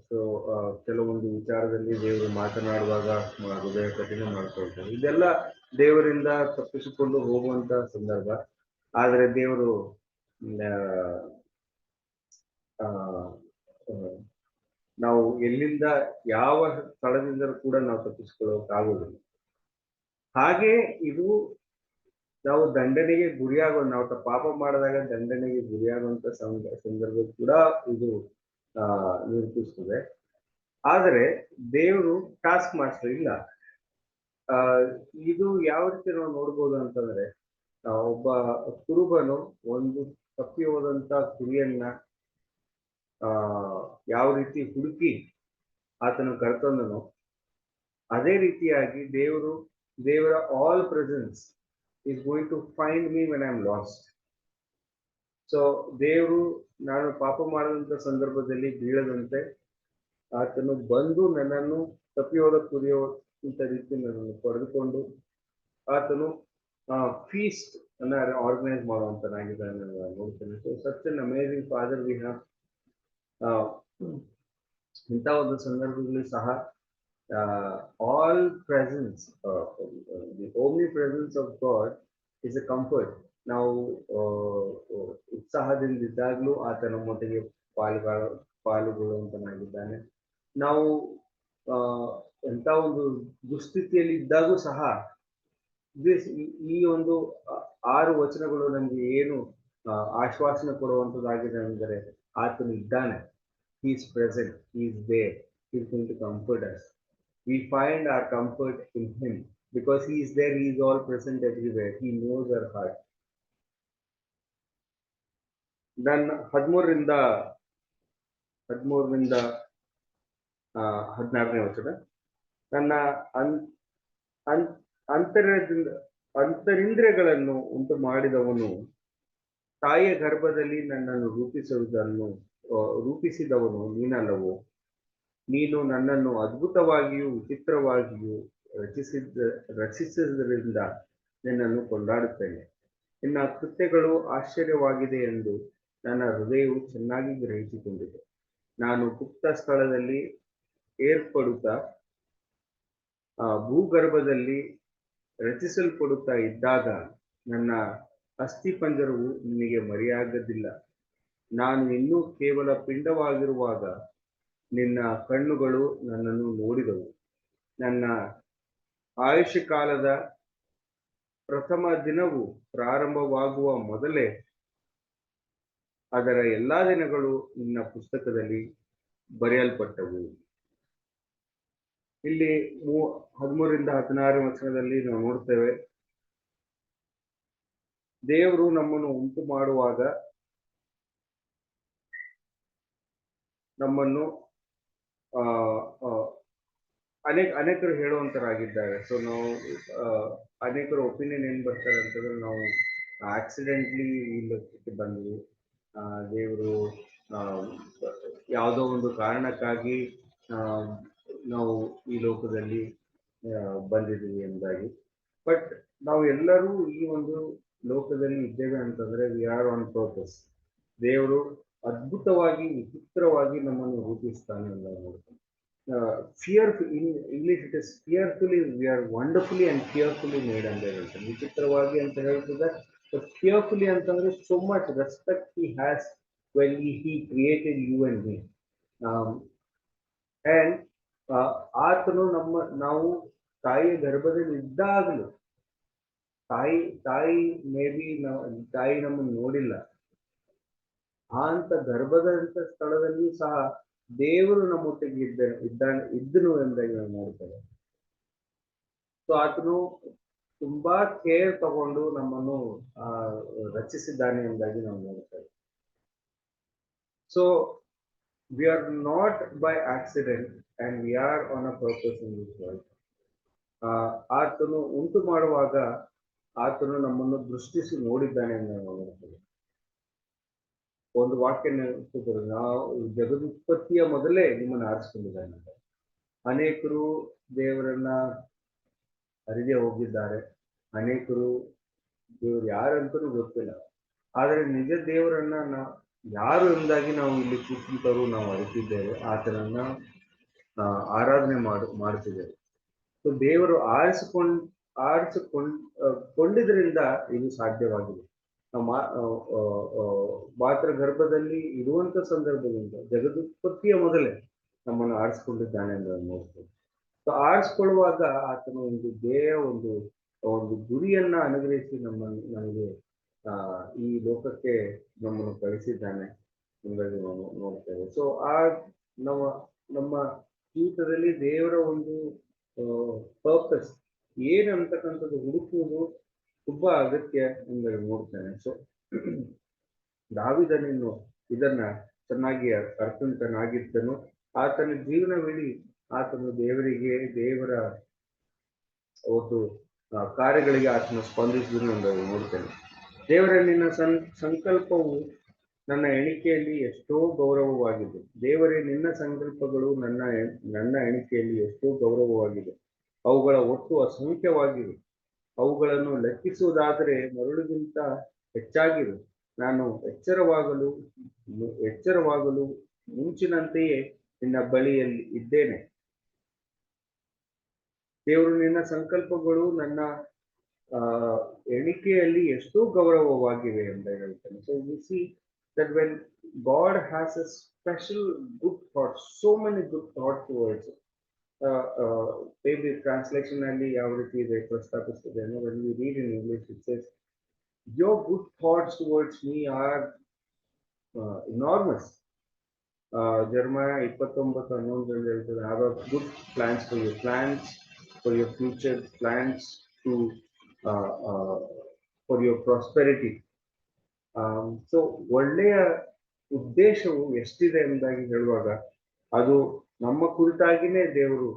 ಸೊ ಕೆಲವೊಂದು ವಿಚಾರದಲ್ಲಿ ದೇವರು ಮಾತನಾಡುವಾಗ ಹೃದಯ ಕಠಿಣ ಮಾಡ್ಕೊಳ್ತಾರೆ. ಇದೆಲ್ಲ ದೇವರಿಂದ ತಪ್ಪಿಸಿಕೊಂಡು ಹೋಗುವಂತ ಸಂದರ್ಭ. ಆದರೆ ದೇವರು ನಾವು ಎಲ್ಲಿಂದ ಯಾವ ಸ್ಥಳದಿಂದ ಕೂಡ ನಾವು ತಪ್ಪಿಸ್ಕೊಳ್ಳೋಕ್ಕಾಗೋದಿಲ್ಲ. ಹಾಗೆ ಇದು ನಾವು ದಂಡನೆಗೆ ನಾವು ಪಾಪ ಮಾಡಿದಾಗ ದಂಡನೆಗೆ ಗುರಿಯಾಗುವಂತ ಸಂದರ್ಭ ಕೂಡ ಇದು ನಿರೂಪಿಸ್ತದೆ. ಆದರೆ ದೇವರು ಟಾಸ್ಕ್ ಮಾಸ್ಟರ್ ಇಲ್ಲ. ಇದು ಯಾವ ರೀತಿ ನಾವು ನೋಡ್ಬೋದು ಅಂತಂದ್ರೆ, ಒಬ್ಬ ಕುರುಬನು ಒಂದು ತಪ್ಪಿ ಹೋದಂತ ಕುರಿಯನ್ನ ಯಾವ ರೀತಿ ಹುಡುಕಿ ಆತನು ಕರ್ತಂದನೋ, ಅದೇ ರೀತಿಯಾಗಿ ದೇವರ all presence is going to find me when I am lost. So ದೇವರು ನಾನು ಪಾಪ ಮಾಡಿದಂಥ ಸಂದರ್ಭದಲ್ಲಿ ಬೀಳದಂತೆ ಆತನು ಬಂದು ನನ್ನನ್ನು ತಪ್ಪಿಯೋದ ಕುರಿಯೋ ಇಂಥ ರೀತಿ ನನ್ನನ್ನು ಪಡೆದುಕೊಂಡು ಆತನು ಫೀಸ್ಟ್ ಅನ್ನ ಆರ್ಗನೈಸ್ ಮಾಡುವಂತನಾಗಿದ್ದಾನೆ ನೋಡ್ತೇನೆ. So such an amazing father we have. ಇಂಥ ಒಂದು ಸಂದರ್ಭದಲ್ಲಿ ಸಹ all presence, the Omni presence of god is A comfort. ನಾವು ಉತ್ಸಾಹದಿಂದಿದ್ದಾಗಲೂ ಆತ ನಮ್ಮೊಟ್ಟಿಗೆ ಪಾಲುಗೊಳ್ಳುವಂತನಾಗಿದ್ದಾನೆ. ನಾವು ಎಂಥ ಒಂದು ದುಸ್ಥಿತಿಯಲ್ಲಿ ಇದ್ದಾಗೂ ಸಹ ಈ ಒಂದು 6 ವಚನಗಳು ನಮಗೆ ಏನು ಆಶ್ವಾಸನೆ ಕೊಡುವಂಥದ್ದಾಗಿದೆ ಅಂದರೆ ಆತನು ಇದ್ದಾನೆ. He is present, he is there, he is going to comfort us. We find our comfort in him because he is there, he is all present everywhere, he knows our heart. Then 13ರಿಂದ 16ನೇ ವಚನ. ನನ್ನ ಅಂತರಿಂದ್ರಿಯಗಳನ್ನು ಉಂಟು ಮಾಡಿದವನು, ತಾಯಿಯ ಗರ್ಭದಲ್ಲಿ ನನ್ನನ್ನು ರೂಪಿಸಿದವನು ನೀನಲ್ಲವೋ? ನೀನು ನನ್ನನ್ನು ಅದ್ಭುತವಾಗಿಯೂ ವಿಚಿತ್ರವಾಗಿಯೂ ರಚಿಸಿದ್ದರಿಂದ ನಿನ್ನನ್ನು ಕೊಂಡಾಡುತ್ತೇನೆ. ನಿನ್ನ ಕೃತ್ಯಗಳು ಆಶ್ಚರ್ಯವಾಗಿದೆ ಎಂದು ನನ್ನ ಹೃದಯವು ಚೆನ್ನಾಗಿ ಗ್ರಹಿಸಿಕೊಂಡಿದೆ. ನಾನು ಗುಪ್ತ ಸ್ಥಳದಲ್ಲಿ ಏರ್ಪಡುತ್ತಾ ಭೂಗರ್ಭದಲ್ಲಿ ರಚಿಸಲ್ಪಡುತ್ತಾ ಇದ್ದಾಗ ನನ್ನ ಅಸ್ಥಿಪಂಜರವು ನಿನಗೆ ಮರೆಯಾಗದಿಲ್ಲ. ನಾನು ಇನ್ನೂ ಕೇವಲ ಪಿಂಡವಾಗಿರುವಾಗ ನಿನ್ನ ಕಣ್ಣುಗಳು ನನ್ನನ್ನು ನೋಡಿದವು. ನನ್ನ ಆಯುಷ್ಯ ಕಾಲದ ಪ್ರಥಮ ದಿನವು ಪ್ರಾರಂಭವಾಗುವ ಮೊದಲೇ ಅದರ ಎಲ್ಲಾ ದಿನಗಳು ನಿನ್ನ ಪುಸ್ತಕದಲ್ಲಿ ಬರೆಯಲ್ಪಟ್ಟವು. ಇಲ್ಲಿ 13ರಿಂದ 16 ವಚನದಲ್ಲಿ ನಾವು ನೋಡ್ತೇವೆ, ದೇವರು ನಮ್ಮನ್ನು ಉಂಟು ಮಾಡುವಾಗ ನಮ್ಮನ್ನು ಅನೇಕರು ಹೇಳುವಂತರಾಗಿದ್ದಾರೆ. ಸೊ ನಾವು ಅನೇಕರ ಒಪಿನಿಯನ್ ಏನ್ ಬರ್ತಾರೆ ಅಂತಂದ್ರೆ, ನಾವು ಆಕ್ಸಿಡೆಂಟ್ಲಿ ಈ ಲೋಕಕ್ಕೆ ಬಂದ್ವಿ, ದೇವರು ಯಾವುದೋ ಒಂದು ಕಾರಣಕ್ಕಾಗಿ ನಾವು ಈ ಲೋಕದಲ್ಲಿ ಬಂದಿದ್ದೀವಿ ಎಂಬುದಾಗಿ. ಬಟ್ ನಾವು ಎಲ್ಲರೂ ಈ ಒಂದು ಲೋಕದಲ್ಲಿ ಇದ್ದೇವೆ ಅಂತಂದ್ರೆ ವಿ ಆರ್ ಆನ್ ಪರ್ಪಸ್. ದೇವರು ಅದ್ಭುತವಾಗಿ ವಿಚಿತ್ರವಾಗಿ ನಮ್ಮನ್ನು ರೂಪಿಸ್ತಾನೆ ಅಂತ ನೋಡ್ತಾನೆ. In English it is fearfully, we are wonderfully and fearfully made ಅಂತ ಹೇಳ್ತಾನೆ. ವಿಚಿತ್ರವಾಗಿ ಅಂತ ಹೇಳ್ತಿದ್ದ, ಫಿಯರ್ಫುಲಿ ಅಂತಂದ್ರೆ so much respect he has when he created you and me. And ಆತನು ನಾವು ತಾಯಿಯ ಗರ್ಭದಲ್ಲಿ ಇದ್ದಾಗಲೂ, ತಾಯಿ ಮೇ ಬಿ ತಾಯಿ ನಮ್ಮನ್ನು ನೋಡಿಲ್ಲ, ಅಂತ ಗರ್ಭದಂತ ಸ್ಥಳದಲ್ಲಿಯೂ ಸಹ ದೇವರು ನಮ್ಮೊಟ್ಟಿಗೆ ಇದ್ದನು ಎಂಬುದಾಗಿ ನಾವು ನೋಡ್ತೇವೆ. ಸೊ ಆತನು ತುಂಬಾ ಕೇರ್ ತಗೊಂಡು ನಮ್ಮನ್ನು ರಚಿಸಿದ್ದಾನೆ ಎಂಬುದಾಗಿ ನಾವು ನೋಡ್ತೇವೆ. So we are not by accident and we are on a purpose in this world. ಆತನು ಉಂಟು ಮಾಡುವಾಗ ಆತನು ನಮ್ಮನ್ನು ದೃಷ್ಟಿಸಿ ನೋಡಿದ್ದಾನೆ ಎಂದು ನಾವು ನೋಡ್ತೇವೆ. ಒಂದು ವಾಕ್ಯ ನೆನಪಿಸಿದರೆ, ನಾವು ಜಗದುತ್ಪತ್ತಿಯ ಮೊದಲೇ ನಿಮ್ಮನ್ನು ಆರಿಸಿಕೊಂಡಿದ್ದಾನೆ. ಅನೇಕರು ದೇವರನ್ನ ಅರಿದೇ ಹೋಗಿದ್ದಾರೆ, ಅನೇಕರು ದೇವರು ಯಾರಂತಲೂ ಗೊತ್ತಿಲ್ಲ. ಆದರೆ ನಿಜ ದೇವರನ್ನ ಯಾರು ಎಂಬುದಾಗಿ ನಾವು ಇಲ್ಲಿ ಕೂತಿದ್ದವರು ನಾವು ಅರಿತಿದ್ದೇವೆ, ಆತನನ್ನ ಆರಾಧನೆ ಮಾಡುತ್ತಿದ್ದೇವೆ. ಸೊ ದೇವರು ಕೊಂಡಿದ್ರಿಂದ ಇದು ಸಾಧ್ಯವಾಗಿದೆ. ಮಾತೃ ಗರ್ಭದಲ್ಲಿ ಇರುವಂತ ಸಂದರ್ಭದಿಂದ ಜಗದುತ್ಪತ್ತಿಯ ಮೊದಲೇ ನಮ್ಮನ್ನು ಆರಿಸಿಕೊಂಡಿದ್ದಾನೆ ಎಂದು ನೋಡ್ತೇವೆ. ಸೊ ಆರಿಸಿಕೊಳ್ಳುವಾಗ ಆತನು ಒಂದು ಗುರಿಯನ್ನ ಅನುಗ್ರಹಿಸಿ ನಮಗೆ ಈ ಲೋಕಕ್ಕೆ ನಮ್ಮನ್ನು ಕಳಿಸಿದ್ದಾನೆ ಎಂಬುದಾಗಿ ನಾವು ನೋಡ್ತೇವೆ. ಸೊ ನಮ್ಮ ಜೀವಿತದಲ್ಲಿ ದೇವರ ಒಂದು ಪರ್ಪಸ್ ಏನಂತಕ್ಕಂಥದ್ದು ಹುಡುಕುವುದು ತುಂಬಾ ಅಗತ್ಯ ಎಂಬುದಾಗಿ ನೋಡ್ತೇನೆ. ಸೊ ದಾವೀದನು ಇದನ್ನ ಚೆನ್ನಾಗಿ ಅರ್ಥನಾಗಿದ್ದನು. ಆತನ ಜೀವನವಿಡೀ ಆತನು ದೇವರ ಒಂದು ಕಾರ್ಯಗಳಿಗೆ ಆತನು ಸ್ಪಂದಿಸುವುದನ್ನು ನಾವು ನೋಡ್ತೇನೆ. ದೇವರೇ, ನಿನ್ನ ಸಂಕಲ್ಪವು ನನ್ನ ಎಣಿಕೆಯಲ್ಲಿ ಎಷ್ಟೋ ಗೌರವವಾಗಿದೆ. ದೇವರೇ, ನಿನ್ನ ಸಂಕಲ್ಪಗಳು ನನ್ನ ಎಣಿಕೆಯಲ್ಲಿ ಎಷ್ಟೋ ಗೌರವವಾಗಿದೆ. ಅವುಗಳ ಒಟ್ಟು ಅಸಂಖ್ಯವಾಗಿವೆ. ಅವುಗಳನ್ನು ಲೆಕ್ಕಿಸುವುದಾದರೆ ಮರಳುಗಿಂತ ಹೆಚ್ಚಾಗಿವೆ. ನಾನು ಎಚ್ಚರವಾಗಲು ಮುಂಚಿನಂತೆಯೇ ನಿನ್ನ ಬಳಿಯಲ್ಲಿ ಇದ್ದೇನೆ. ದೇವರು, ನಿನ್ನ ಸಂಕಲ್ಪಗಳು ನನ್ನ ಎಣಿಕೆಯಲ್ಲಿ ಎಷ್ಟೋ ಗೌರವವಾಗಿವೆ ಅಂತ ಹೇಳ್ತಾನೆ. So we C that when God has a special good thought, so many good thoughts towards it. Maybe translation ಅಲ್ಲಿ ಯಾವ ರೀತಿ ಇದೆ ಪ್ರಸ್ತಾಪಿಸ್ತದೆ ಅಂದ್ರೆ, when we read in English it says, your good thoughts towards me are enormous. ಜರ್ಮಯ 29:11 ಹೇಳ್ತದೆ, have a good plans for your future, plans to for your prosperity. So ಒಳ್ಳೆಯ ಉದ್ದೇಶವು ಎಷ್ಟಿದೆ ಎಂಬುದಾಗಿ ಹೇಳುವಾಗ ಅದು ನಮ್ಮ ಕುರಿತಾಗಿನೇ ದೇವರು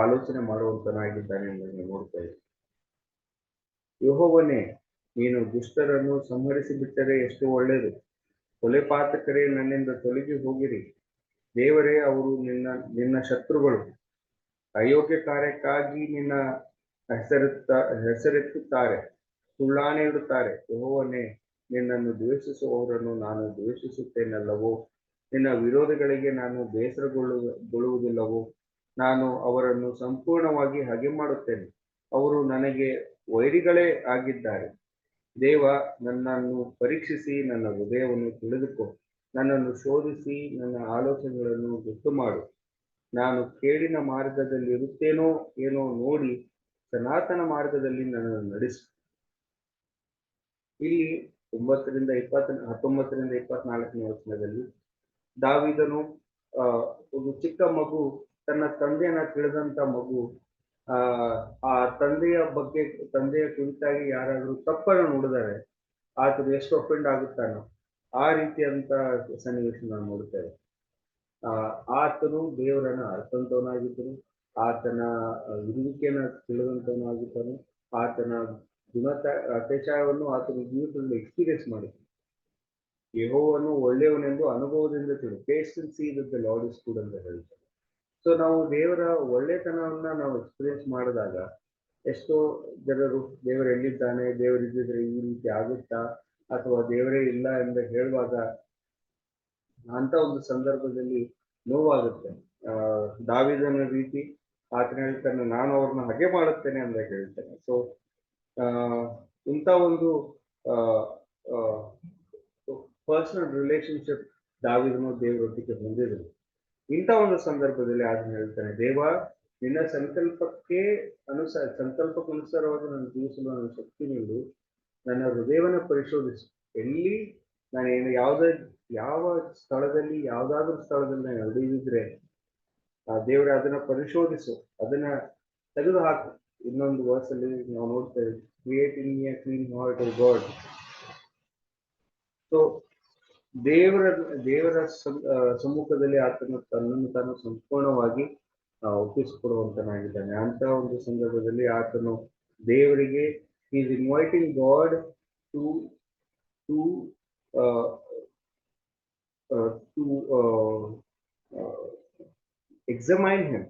ಆಲೋಚನೆ ಮಾಡುವಂತನಾಗಿದ್ದಾನೆ ಎಂದು ನೋಡ್ತಾ ಇದ್ದೀವಿ. ಯೆಹೋವನೇ, ನೀನು ದುಷ್ಟರನ್ನು ಸಂಹರಿಸಿ ಬಿಟ್ಟರೆ ಎಷ್ಟು ಒಳ್ಳೆಯದು. ಕೊಲೆಪಾತಕರೇ, ನನ್ನಿಂದ ತೊಲಗಿ ಹೋಗಿರಿ. ದೇವರೇ, ಅವರು ನಿನ್ನ ಶತ್ರುಗಳು. ಅಯೋಗ್ಯ ಕಾರ್ಯಕ್ಕಾಗಿ ನಿನ್ನ ಹೆಸರೆತ್ತುತ್ತಾರೆ, ಸುಳ್ಳಾಣೆ ಇಡುತ್ತಾರೆ. ಯೆಹೋವನೇ, ನಿನ್ನನ್ನು ದ್ವೇಷಿಸುವವರನ್ನು ನಾನು ದ್ವೇಷಿಸುತ್ತೇನಲ್ಲವೋ? ನಿನ್ನ ವಿರೋಧಿಗಳಿಗೆ ನಾನು ಬೇಸರಗೊಳ್ಳುವುದಿಲ್ಲವೋ? ನಾನು ಅವರನ್ನು ಸಂಪೂರ್ಣವಾಗಿ ಹಾಗೆ ಮಾಡುತ್ತೇನೆ. ಅವರು ನನಗೆ ವೈರಿಗಳೇ ಆಗಿದ್ದಾರೆ. ದೇವ, ನನ್ನನ್ನು ಪರೀಕ್ಷಿಸಿ ನನ್ನ ಹೃದಯವನ್ನು ತಿಳಿದುಕೋ. ನನ್ನನ್ನು ಶೋಧಿಸಿ ನನ್ನ ಆಲೋಚನೆಗಳನ್ನು ಗೊತ್ತು ಮಾಡು. ನಾನು ಕೇಡಿನ ಮಾರ್ಗದಲ್ಲಿ ಇರುತ್ತೇನೋ ಏನೋ ನೋಡಿ ಸನಾತನ ಮಾರ್ಗದಲ್ಲಿ ನನ್ನನ್ನು ನಡೆಸು. ಇಲ್ಲಿ 19-24 ವಚನದಲ್ಲಿ ದಾವೀದನು ಒಂದು ಚಿಕ್ಕ ಮಗು, ತನ್ನ ತಂದೆಯನ್ನ ತಿಳಿದಂತ ಮಗು, ಆ ತಂದೆಯ ಕುರಿತಾಗಿ ಯಾರಾದ್ರೂ ತಪ್ಪನ್ನು ನೋಡಿದರೆ ಆತನು ಎಷ್ಟು ಅಫೆಂಡ್ ಆಗುತ್ತಾನೋ ಆ ರೀತಿಯಂತ ಸನ್ನಿವೇಶ ನಾವು ನೋಡ್ತೇವೆ. ಆತನು ದೇವರನ್ನ ಅರ್ಥಂತವನಾಗಿದ್ದನು, ಆತನ ಇರುವಿಕೆಯನ್ನ ತಿಳಿದಂತವನಾಗಿದ್ದನು, ಆತನ ಅತ್ಯಾಚಾರವನ್ನು ಆತನ ಜೀವಿತದಲ್ಲಿ ಎಕ್ಸ್ಪೀರಿಯನ್ಸ್ ಮಾಡಿದ್ರು. ಯೆಹೋವನು ಒಳ್ಳೆಯವನೆಂದು ಅನುಭವದಿಂದ taste and sea that the lord is good ಅಂತ ಹೇಳ್ತಾರೆ. ಸೊ ನಾವು ದೇವರ ಒಳ್ಳೆತನವನ್ನ ನಾವು ಎಕ್ಸ್ಪೀರಿಯನ್ಸ್ ಮಾಡಿದಾಗ ಎಷ್ಟೋ ಜನರು ದೇವರು ಎಲ್ಲಿದ್ದಾನೆ, ದೇವರಿದ್ದಿದ್ರೆ ಈ ರೀತಿ ಆಗುತ್ತಾ, ಅಥವಾ ದೇವರೇ ಇಲ್ಲ ಎಂದು ಹೇಳುವಾಗ ಅಂತ ಒಂದು ಸಂದರ್ಭದಲ್ಲಿ ನೋವಾಗುತ್ತೆ. ದಾವೀದನ ರೀತಿ ಆತನ ಹೇಳ್ತಾನೆ, ನಾನು ಅವ್ರನ್ನ ಹಾಗೆ ಮಾಡುತ್ತೇನೆ ಅಂತ ಹೇಳ್ತಾನೆ. ಸೊ ಇಂಥ ಒಂದು ಪರ್ಸನಲ್ ರಿಲೇಶನ್ಶಿಪ್ ದಾವೀದನು ದೇವರೊಟ್ಟಿಗೆ ಹೊಂದಿದ್ರು. ಇಂಥ ಒಂದು ಸಂದರ್ಭದಲ್ಲಿ ಆತನ ಹೇಳ್ತಾನೆ, ದೇವ, ನಿನ್ನ ಸಂಕಲ್ಪಕ್ಕನುಸಾರವಾಗಿ ನನ್ನ ಜೀವಿಸಲು ನನ್ನ ಶಕ್ತಿ ನೀಡು. ನನ್ನ ಹೃದಯವನ್ನು ಪರಿಶೋಧಿಸು. ಎಲ್ಲಿ ನಾನು ಯಾವ ಸ್ಥಳದಲ್ಲಿ ಯಾವುದಾದ್ರೂ ಸ್ಥಳದಲ್ಲಿ ನಾನು ನಡೆದಿದ್ರೆ ದೇವರೇ ಅದನ್ನ ಪರಿಶೋಧಿಸು, ಅದನ್ನ ತೆಗೆದು ಹಾಕು. ಇನ್ನೊಂದು ವರ್ಸಲ್ಲಿ ನಾವು ನೋಡ್ತೇವೆ, create in me a clean heart O God. So ದೇವರ ಸಮ್ಮುಖದಲ್ಲಿ ಆತನು ತನ್ನನ್ನು ತಾನು ಸಂಪೂರ್ಣವಾಗಿ ಒಪ್ಪಿಸಿಕೊಡುವಂತನಾಗಿದ್ದಾನೆ. ಅಂತ ಒಂದು ಸಂದರ್ಭದಲ್ಲಿ ಆತನು ದೇವರಿಗೆ is inviting God to examine him,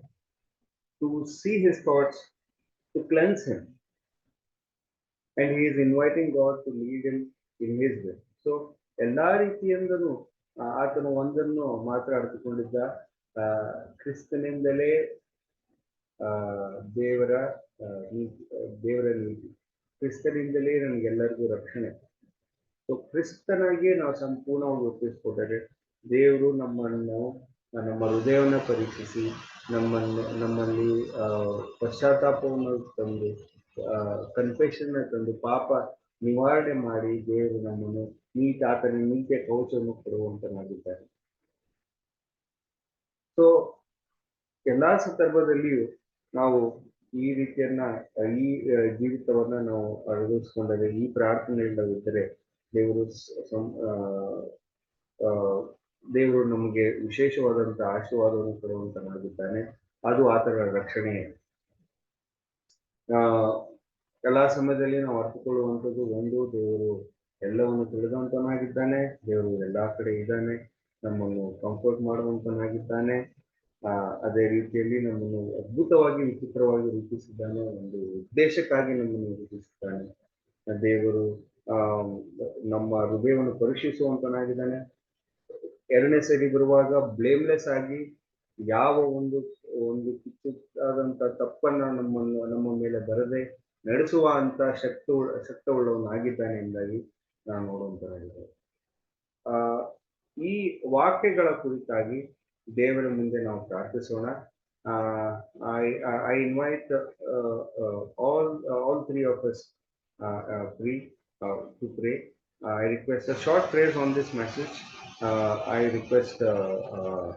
to see his thoughts, to cleanse him, and he is inviting God to lead him in his way. So ಎಲ್ಲಾ ರೀತಿಯಿಂದಲೂ ಆತನು ಒಂದನ್ನು ಮಾತ್ರ ಅರ್ಥಕೊಂಡಿದ್ದ, ಕ್ರಿಸ್ತನಿಂದಲೇ ದೇವರ ನೀತಿ, ಕ್ರಿಸ್ತನಿಂದಲೇ ನಮಗೆಲ್ಲರಿಗೂ ರಕ್ಷಣೆ. ಸೊ ಕ್ರಿಸ್ತನಾಗೆ ನಾವು ಸಂಪೂರ್ಣವಾಗಿ ಒಪ್ಪಿಸಿಕೊಂಡರೆ ದೇವರು ನಮ್ಮ ಹೃದಯವನ್ನು ಪರೀಕ್ಷಿಸಿ ನಮ್ಮಲ್ಲಿ ಪಶ್ಚಾತ್ತಾಪವನ್ನು ತಂದು, ಕನ್ಫೆಷನ್ ತಂದು, ಪಾಪ ನಿವಾರಣೆ ಮಾಡಿ ದೇವರು ನಮ್ಮನ್ನು ಆತನ ನೀತಿಯ ಕವಚವನ್ನು ಕೊಡುವಂತನಾಗಿದ್ದಾರೆ. ಸೊ ಎಲ್ಲಾ ಸಂದರ್ಭದಲ್ಲಿಯೂ ನಾವು ಈ ರೀತಿಯನ್ನ ಈ ಜೀವಿತವನ್ನ ನಾವು ಅಳವಡಿಸಿಕೊಂಡರೆ, ಈ ಪ್ರಾರ್ಥನೆಯಿಂದ ಇದ್ದರೆ ದೇವರು ನಮಗೆ ವಿಶೇಷವಾದಂತಹ ಆಶೀರ್ವಾದವನ್ನು ಕೊಡುವಂತನಾಗಿದ್ದಾನೆ. ಅದು ಆತನ ರಕ್ಷಣೆ. ಆ ಎಲ್ಲಾ ಸಮಯದಲ್ಲಿ ನಾವು ಅರ್ಥಕೊಳ್ಳುವಂಥದ್ದು ಒಂದು, ದೇವರು ಎಲ್ಲವನ್ನು ತಿಳಿದಂತನಾಗಿದ್ದಾನೆ, ದೇವರು ಎಲ್ಲಾ ಕಡೆ ಇದ್ದಾನೆ, ನಮ್ಮನ್ನು ಕಂಫರ್ಟ್ ಮಾಡುವಂತನಾಗಿದ್ದಾನೆ. ಅದೇ ರೀತಿಯಲ್ಲಿ ನಮ್ಮನ್ನು ಅದ್ಭುತವಾಗಿ ವಿಚಿತ್ರವಾಗಿ ರೂಪಿಸಿದ್ದಾನೆ, ಒಂದು ಉದ್ದೇಶಕ್ಕಾಗಿ ನಮ್ಮನ್ನು ರೂಪಿಸಿದ್ದಾನೆ. ದೇವರು ಆ ನಮ್ಮ ಹೃದಯವನ್ನು ಪರೀಕ್ಷಿಸುವಂತನಾಗಿದ್ದಾನೆ. ಎರಡನೇ ಸರಿ ಬರುವಾಗ ಬ್ಲೇಮ್ಲೆಸ್ ಆಗಿ ಯಾವ ಒಂದು ಒಂದು ಕಿಚ್ಚುತ್ತಾದಂತ ತಪ್ಪನ್ನ ನಮ್ಮ ಮೇಲೆ ಬರದೆ ನಡೆಸುವ ಅಂತ ಶಕ್ತವುಳ್ಳವನಾಗಿದ್ದಾನೆ ಎಂದಾಗಿ ನಾವು ನೋಡುವಂತನಾಗಿದ್ದೇವೆ. ಈ ವಾಕ್ಯಗಳ ಕುರಿತಾಗಿ ದೇವರ ಮುಂದೆ ನಾವು ಪ್ರಾರ್ಥಿಸೋಣ. I invite all three of us to pray. I request a short prayer on this message. I request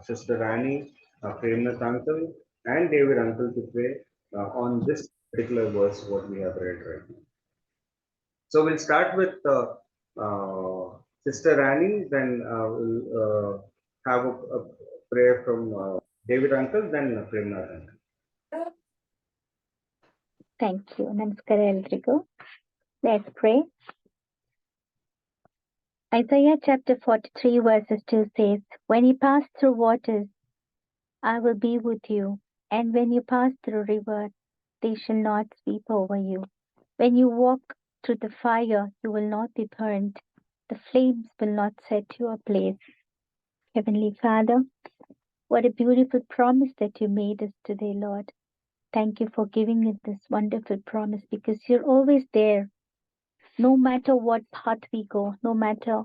Sister Annie, Premnath uncle, and David uncle to pray on this particular verse what we have read right now. So we'll start with Sister Annie, then we'll have a prayer from David uncle, then Premnath uncle. Thank you. Namaskara eldrigu. Let's pray. Isaiah chapter 43 verses 2 says, "When you pass through waters, I will be with you, and when you pass through rivers, they shall not sweep over you. When you walk through the fire, you will not be burned. The flames will not set you ablaze." Heavenly Father, what a beautiful promise that you made us today, Lord. Thank you for giving us this wonderful promise, because you're always there. No matter what path we go, no matter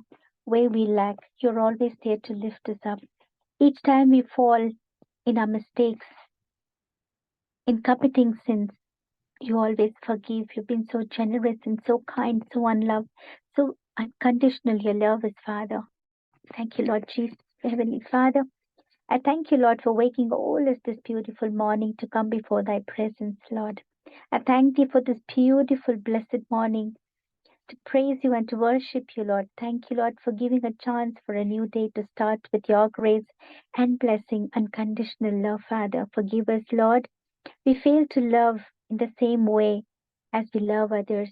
where we lack, you're always there to lift us up. Each time we fall in our mistakes, in committing sins, you always forgive. You've been so generous and so kind, so unloved, so unconditional. Your love is, Father. Thank you, Lord Jesus. Heavenly Father, I thank you, Lord, for waking all us this beautiful morning to come before thy presence, Lord. I thank thee for this beautiful, blessed morning to praise you and to worship you, Lord. Thank you, Lord, for giving a chance for a new day to start with your grace and blessing, unconditional love, Father. Forgive us, Lord. We fail to love in the same way as we love others.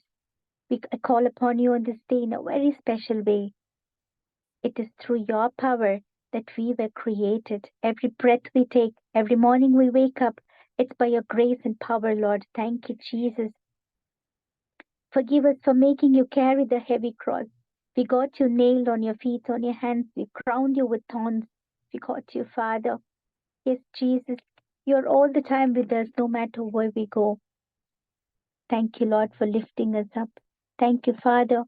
I call upon you on this day in a very special way. It is through your power that we were created. Every breath we take, every morning we wake up, it's by your grace and power, Lord. Thank you, Jesus. Forgive us for making you carry the heavy cross. We got you nailed on your feet, on your hands. We crowned you with thorns. We got you, Father. Yes, Jesus, you're all the time with us, no matter where we go. Thank you, Lord, for lifting us up. Thank you, Father,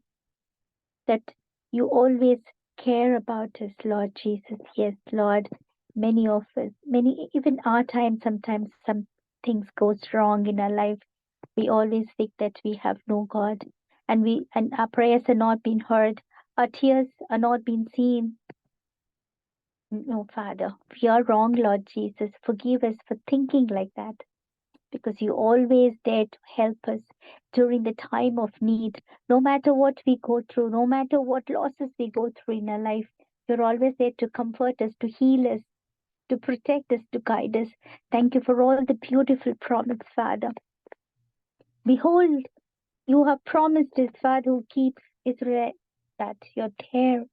that you always care about us, Lord Jesus. Yes, Lord, many of us, even our time, sometimes some things goes wrong in our life. We always think that we have no God, and our prayers are not being heard, our tears are not being seen. No, Father, we are wrong, Lord Jesus. Forgive us for thinking like that, because you always there to help us during the time of need. No matter what we go through, no matter what losses we go through in our life, you're always there to comfort us, to heal us, to protect us, to guide us. Thank you for all the beautiful promise, Father. Behold, you have promised us, Father, who keeps Israel, that you're there.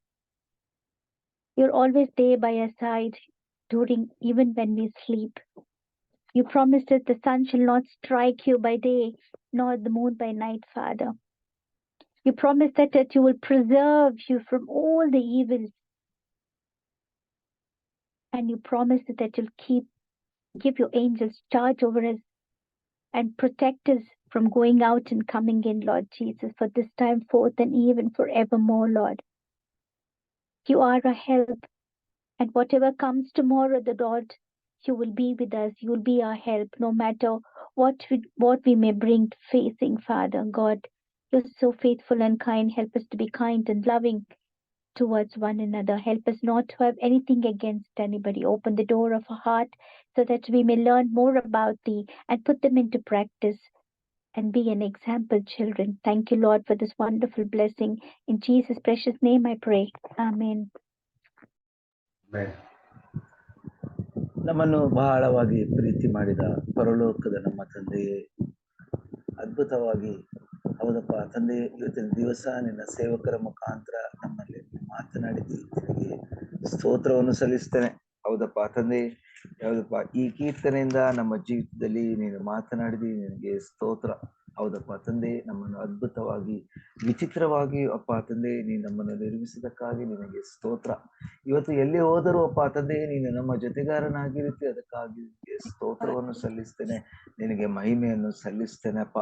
You're always there by our side even when we sleep. You promised us the sun shall not strike you by day, nor the moon by night, Father. You promised that you will preserve you from all the evils. And you promised that you'll give your angels charge over us and protect us from going out and coming in, Lord Jesus, for this time forth and even forevermore, Lord. You are our help. And whatever comes tomorrow, the Lord, you will be with us. You will be our help, no matter what we may bring facing, Father. God, you're so faithful and kind. Help us to be kind and loving towards one another. Help us not to have anything against anybody. Open the door of our heart so that we may learn more about thee and put them into practice and be an example children. Thank you, Lord, for this wonderful blessing. In Jesus' precious name I pray. Amen. Amen. ನಮ್ಮನ್ನು ಬಹಳವಾಗಿ ಪ್ರೀತಿ ಮಾಡಿದ ಪರಲೋಕದ ನಮ್ಮ ತಂದೆಯೇ, ಅದ್ಭುತವಾಗಿ ಹೌದಪ್ಪ ತಂದೆ, ಇವತ್ತಿನ ದಿವಸ ನಿನ್ನ ಸೇವಕರ ಮುಖಾಂತರ ನಮ್ಮಲ್ಲಿ ಮಾತನಾಡಿದಿ, ನಿನಗೆ ಸ್ತೋತ್ರವನ್ನು ಸಲ್ಲಿಸ್ತೇನೆ. ಹೌದಪ್ಪ ತಂದೆ, ಹೌದಪ್ಪ ಈ ಕೀರ್ತನೆಯಿಂದ ನಮ್ಮ ಜೀವಿತದಲ್ಲಿ ನೀನು ಮಾತನಾಡಿದಿ, ನಿನಗೆ ಸ್ತೋತ್ರ. ಹೌದಪ್ಪ ತಂದೆ, ನಮ್ಮನ್ನು ಅದ್ಭುತವಾಗಿ ವಿಚಿತ್ರವಾಗಿ ಅಪ್ಪ ತಂದೆ ನೀನು ನಮ್ಮನ್ನು ನಿರ್ಮಿಸಿದಕ್ಕಾಗಿ ನಿನಗೆ ಸ್ತೋತ್ರ. ಇವತ್ತು ಎಲ್ಲಿ ಹೋದರೂ ಅಪ್ಪ ತಂದೆ ನೀನು ನಮ್ಮ ಜೊತೆಗಾರನಾಗಿರುತ್ತೆ, ಅದಕ್ಕಾಗಿ ನಿನಗೆ ಸ್ತೋತ್ರವನ್ನು ಸಲ್ಲಿಸ್ತೇನೆ, ನಿನಗೆ ಮಹಿಮೆಯನ್ನು ಸಲ್ಲಿಸ್ತೇನೆ ಅಪ್ಪ.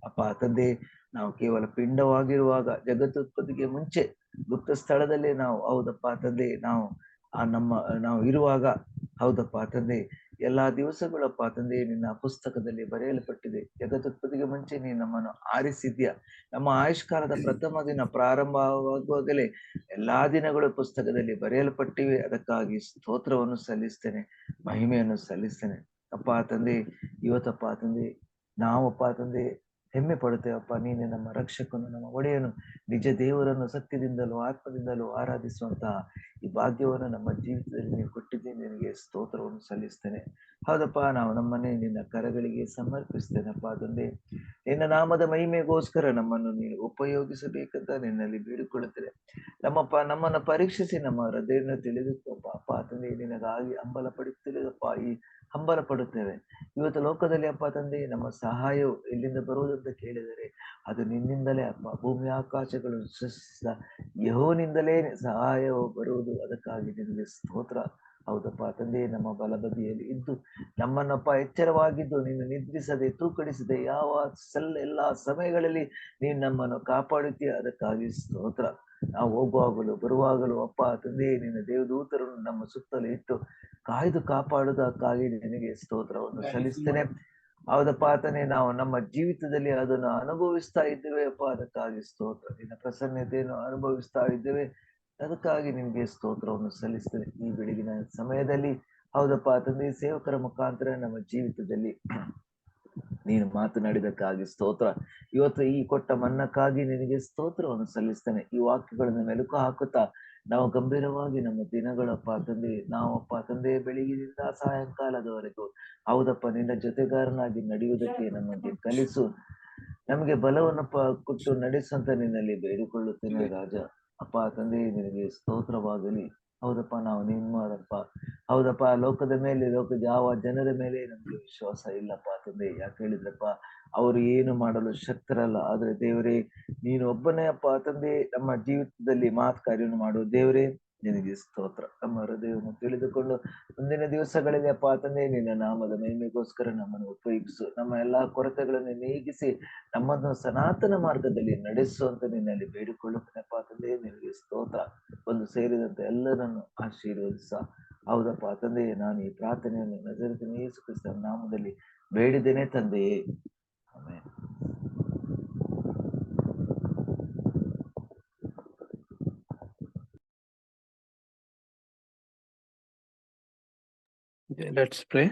ಅಪ್ಪ ತಂದೆ, ನಾವು ಕೇವಲ ಪಿಂಡವಾಗಿರುವಾಗ ಜಗತ್ತುತ್ಪತ್ತಿಗೆ ಮುಂಚೆ ಗುಪ್ತ ಸ್ಥಳದಲ್ಲಿ ನಾವು ಹೌದಪ್ಪ ತಂದೆ ನಾವು ಇರುವಾಗ ಹೌದಪ್ಪ ತಂದೆ ಎಲ್ಲಾ ದಿವಸಗಳಪ್ಪ ತಂದೆ ನಿನ್ನ ಪುಸ್ತಕದಲ್ಲಿ ಬರೆಯಲ್ಪಟ್ಟಿದೆ. ಜಗತ್ತುತ್ಪತ್ತಿಗೆ ಮುಂಚೆ ನೀನು ನಮ್ಮನ್ನು ಆರಿಸಿದ್ಯಾ. ನಮ್ಮ ಆಯುಷ್ಕಾಲದ ಪ್ರಥಮ ದಿನ ಪ್ರಾರಂಭವಾಗುವಾಗಲೇ ಎಲ್ಲಾ ದಿನಗಳು ಪುಸ್ತಕದಲ್ಲಿ ಬರೆಯಲ್ಪಟ್ಟಿವೆ. ಅದಕ್ಕಾಗಿ ಸ್ತೋತ್ರವನ್ನು ಸಲ್ಲಿಸ್ತೇನೆ, ಮಹಿಮೆಯನ್ನು ಸಲ್ಲಿಸ್ತೇನೆ ಅಪ್ಪ ತಂದೆ. ಇವತ್ತಪ್ಪ ತಂದೆ ನಾವಪ್ಪ ತಂದೆ ಹೆಮ್ಮೆ ಪಡುತ್ತೇವಪ್ಪ, ನೀನೆ ನಮ್ಮ ರಕ್ಷಕನು, ನಮ್ಮ ಒಡೆಯನು, ನಿಜ ದೇವರನ್ನು ಸತ್ಯದಿಂದಲೂ ಆತ್ಮದಿಂದಲೂ ಆರಾಧಿಸುವಂತಹ ಈ ಭಾಗ್ಯವನ್ನು ನಮ್ಮ ಜೀವಿತದಲ್ಲಿ ನೀವು ಕೊಟ್ಟಿದ್ದೀನಿ. ನಿನಗೆ ಸ್ತೋತ್ರವನ್ನು ಸಲ್ಲಿಸ್ತೇನೆ. ಹೌದಪ್ಪ, ನಾವು ನಮ್ಮನ್ನೇ ನಿನ್ನ ಕರಗಳಿಗೆ ಸಮರ್ಪಿಸ್ತೇನಪ್ಪ ತಂದೆ. ನಿನ್ನ ನಾಮದ ಮಹಿಮೆಗೋಸ್ಕರ ನಮ್ಮನ್ನು ನೀನು ಉಪಯೋಗಿಸಬೇಕಂತ ನಿನ್ನಲ್ಲಿ ಬೇಡಿಕೊಳ್ಳುತ್ತೇನೆ. ನಮ್ಮನ್ನು ಪರೀಕ್ಷಿಸಿ ನಮ್ಮ ಹೃದಯವನ್ನು ತಿಳಿದುಕೊಪ್ಪ ಅಪ್ಪ ತಂದೆ. ನಿನಗಾಗಿ ಹಂಬಲ ಪಡುತ್ತಿಲ್ಲದಪ್ಪ, ಈ ಹಂಬಲ ಪಡುತ್ತೇವೆ. ಇವತ್ತು ಲೋಕದಲ್ಲಿ ಅಪ್ಪ ತಂದೆ ನಮ್ಮ ಸಹಾಯವು ಎಲ್ಲಿಂದ ಬರುವುದಂತ ಕೇಳಿದರೆ ಅದು ನಿನ್ನಿಂದಲೇ ಅಪ್ಪ. ಭೂಮಿ ಆಕಾಶಗಳು ಸೃಷ್ಟಿಸಿದ ಯೆಹೋವನಿಂದಲೇ ಸಹಾಯವು ಬರುವುದು. ಅದಕ್ಕಾಗಿ ನಿನಗೆ ಸ್ತೋತ್ರ. ಹೌದಪ್ಪ ತಂದೆ, ನಮ್ಮ ಬಲಬದಿಯಲ್ಲಿ ಇದ್ದು ನಮ್ಮನ್ನಪ್ಪ ಎಚ್ಚರವಾಗಿದ್ದು ನೀನು ನಿದ್ರಿಸದೆ ತೂಕಡಿಸದೆ ಎಲ್ಲಾ ಸಮಯಗಳಲ್ಲಿ ನೀನು ನಮ್ಮನ್ನು ಕಾಪಾಡುತ್ತೀಯ. ಅದಕ್ಕಾಗಿ ಸ್ತೋತ್ರ. ನಾವು ಹೋಗುವಾಗಲೂ ಬರುವಾಗಲೂ ಅಪ್ಪ ತಂದೆ ನಿನ್ನ ದೇವದೂತರನ್ನು ನಮ್ಮ ಸುತ್ತಲೂ ಇಟ್ಟು ಕಾಯ್ದು ಕಾಪಾಡುವುದಕ್ಕಾಗಿ ನಿನಗೆ ಸ್ತೋತ್ರವನ್ನು ಸಲ್ಲಿಸ್ತೇನೆ. ಹೌದಪ್ಪ ತಂದೆ, ನಾವು ನಮ್ಮ ಜೀವಿತದಲ್ಲಿ ಅದನ್ನು ಅನುಭವಿಸ್ತಾ ಇದ್ದೇವೆ ಅಪ್ಪ. ಅದಕ್ಕಾಗಿ ಸ್ತೋತ್ರ. ನಿನ್ನ ಪ್ರಸನ್ನತೆಯನ್ನು ಅನುಭವಿಸ್ತಾ ಇದ್ದೇವೆ. ಅದಕ್ಕಾಗಿ ನಿನಗೆ ಸ್ತೋತ್ರವನ್ನು ಸಲ್ಲಿಸ್ತೇನೆ. ಈ ಬೆಳಗಿನ ಸಮಯದಲ್ಲಿ ಹೌದಪ್ಪ ತಂದೆ ಸೇವಕರ ಮುಖಾಂತರ ನಮ್ಮ ಜೀವಿತದಲ್ಲಿ ನೀನು ಮಾತನಾಡಿದಕ್ಕಾಗಿ ಸ್ತೋತ್ರ. ಇವತ್ತು ಈ ಕೊಟ್ಟ ಮನ್ನಕ್ಕಾಗಿ ನಿನಗೆ ಸ್ತೋತ್ರವನ್ನು ಸಲ್ಲಿಸ್ತೇನೆ. ಈ ವಾಕ್ಯಗಳನ್ನು ಮೆಲುಕು ಹಾಕುತ್ತಾ ನಾವು ಗಂಭೀರವಾಗಿ ನಮ್ಮ ದಿನಗಳಪ್ಪ ತಂದೆ, ನಾವಪ್ಪ ತಂದೆ ಬೆಳಗಿನಿಂದ ಸಾಯಂಕಾಲದವರೆಗೂ ಹೌದಪ್ಪ ನಿನ್ನ ಜೊತೆಗಾರನಾಗಿ ನಡೆಯುವುದಕ್ಕೆ ನಮಗೆ ಕಲಿಸು. ನಮಗೆ ಬಲವನ್ನಪ್ಪ ಕೊಟ್ಟು ನಡೆಸುವಂತ ನಿನ್ನಲ್ಲಿ ಬೇಡಿಕೊಳ್ಳುತ್ತೇನೆ ರಾಜ. ಅಪ್ಪ ತಂದೆ ನಿನಗೆ ಸ್ತೋತ್ರವಾಗಲಿ. ಹೌದಪ್ಪ, ನಾವು ನಿಮ್ಮಪ್ಪ. ಹೌದಪ್ಪ, ಲೋಕದ ಮೇಲೆ ಯಾವ ಜನರ ಮೇಲೆ ನಮ್ಗೆ ವಿಶ್ವಾಸ ಇಲ್ಲಪ್ಪ ತಂದೆ. ಯಾಕೆ ಹೇಳಿದ್ರಪ್ಪ, ಅವರು ಏನು ಮಾಡಲು ಶಕ್ತರಲ್ಲ. ಆದ್ರೆ ದೇವರೇ ನೀನು ಒಬ್ಬನೇ ಅಪ್ಪ ತಂದೆ ನಮ್ಮ ಜೀವಿತದಲ್ಲಿ ಕಾರ್ಯವನ್ನು ಮಾಡು. ದೇವರೇ ನಿನಗೆ ಸ್ತೋತ್ರ. ನಮ್ಮ ಹೃದಯವನ್ನು ತಿಳಿದುಕೊಂಡು ಮುಂದಿನ ದಿವಸಗಳಲ್ಲಿ ಅಪ್ಪ ತಂದೆ ನಿನ್ನ ನಾಮದ ಮಹಿಮೆಗೋಸ್ಕರ ನಮ್ಮನ್ನು ಉಪಯೋಗಿಸು. ನಮ್ಮ ಎಲ್ಲಾ ಕೊರತೆಗಳನ್ನು ನೀಗಿಸಿ ನಮ್ಮನ್ನು ಸನಾತನ ಮಾರ್ಗದಲ್ಲಿ ನಡೆಸುವಂತ ನಿನ್ನಲ್ಲಿ ಬೇಡಿಕೊಳ್ಳುತ್ತೇನಪ್ಪ ತಂದೆ. ನಿನಗೆ ಸ್ತೋತ್ರ. ಒಂದು ಸೇರಿದಂತೆ ಎಲ್ಲರನ್ನು ಆಶೀರ್ವದಿಸ. ಹೌದಪ್ಪ ತಂದೆ, ನಾನು ಈ ಪ್ರಾರ್ಥನೆಯನ್ನು ನಜರೇತಿನ ಯೇಸು ಕ್ರಿಸ್ತನ ನಾಮದಲ್ಲಿ ಬೇಡಿದ್ದೇನೆ ತಂದೆಯೇ, amen. Let's pray.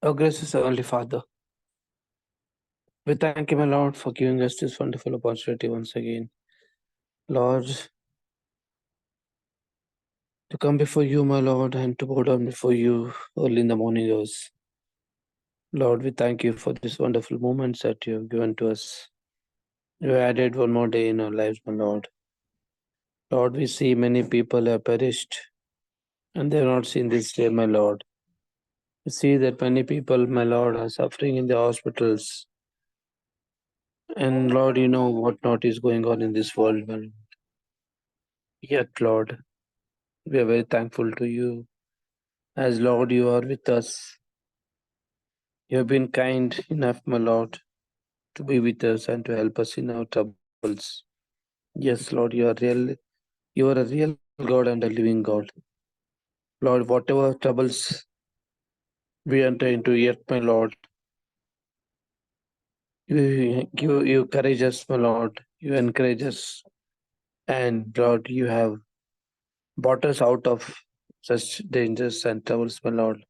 Oh, gracious Heavenly Father, we thank you, my Lord, for giving us this wonderful opportunity once again, Lord, to come before you, my Lord, and to bow down before you early in the morning hours. Lord, we thank you for these wonderful moments that you have given to us. You added one more day in our lives, my Lord. Lord, we see many people have perished and they have not seen this day, my Lord. We see that many people, my Lord, are suffering in the hospitals. And Lord, you know what not is going on in this world, my Lord. Yet, Lord, we are very thankful to you. As Lord, you are with us. You have been kind enough, my Lord, to be with us and to help us in our troubles. Yes, Lord, you are a real God and a living God. Lord, whatever troubles we enter into, yet, my Lord, you encourage us, my Lord. You encourage us. And Lord, you have brought us out of such dangers and troubles, my Lord.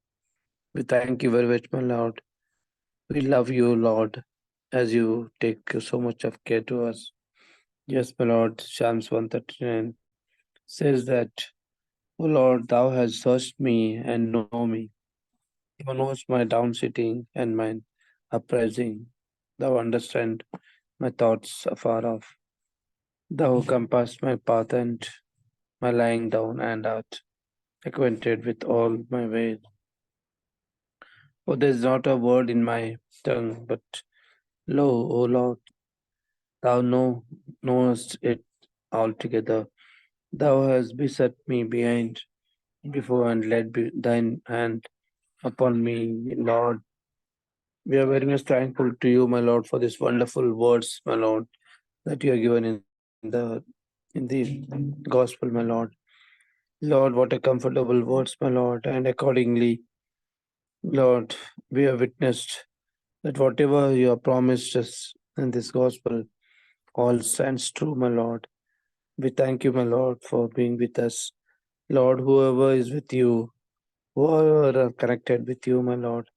We thank you very much, my Lord. We love you, Lord, as you take so much of care to us. Yes, my Lord, Psalms 139 says that, O Lord, thou hast searched me and know me. Thou knowest my down sitting and my uprising. Thou understand my thoughts afar off. Thou compassest my path and my lying down, and art acquainted with all my ways. For there is not a word in my tongue, but lo, O Lord, thou knowest it altogether. Thou hast beset me behind, before, and laid thine hand upon me, Lord. We are very much thankful to you, my Lord, for these wonderful words, my Lord, that you have given in the gospel, my Lord. Lord, what a comfortable words, my Lord, and accordingly, Lord, we have witnessed that whatever you have promised us in this gospel all stands true, my Lord. We thank you, my Lord, for being with us. Lord, whoever is with you, whoever are connected with you, my Lord,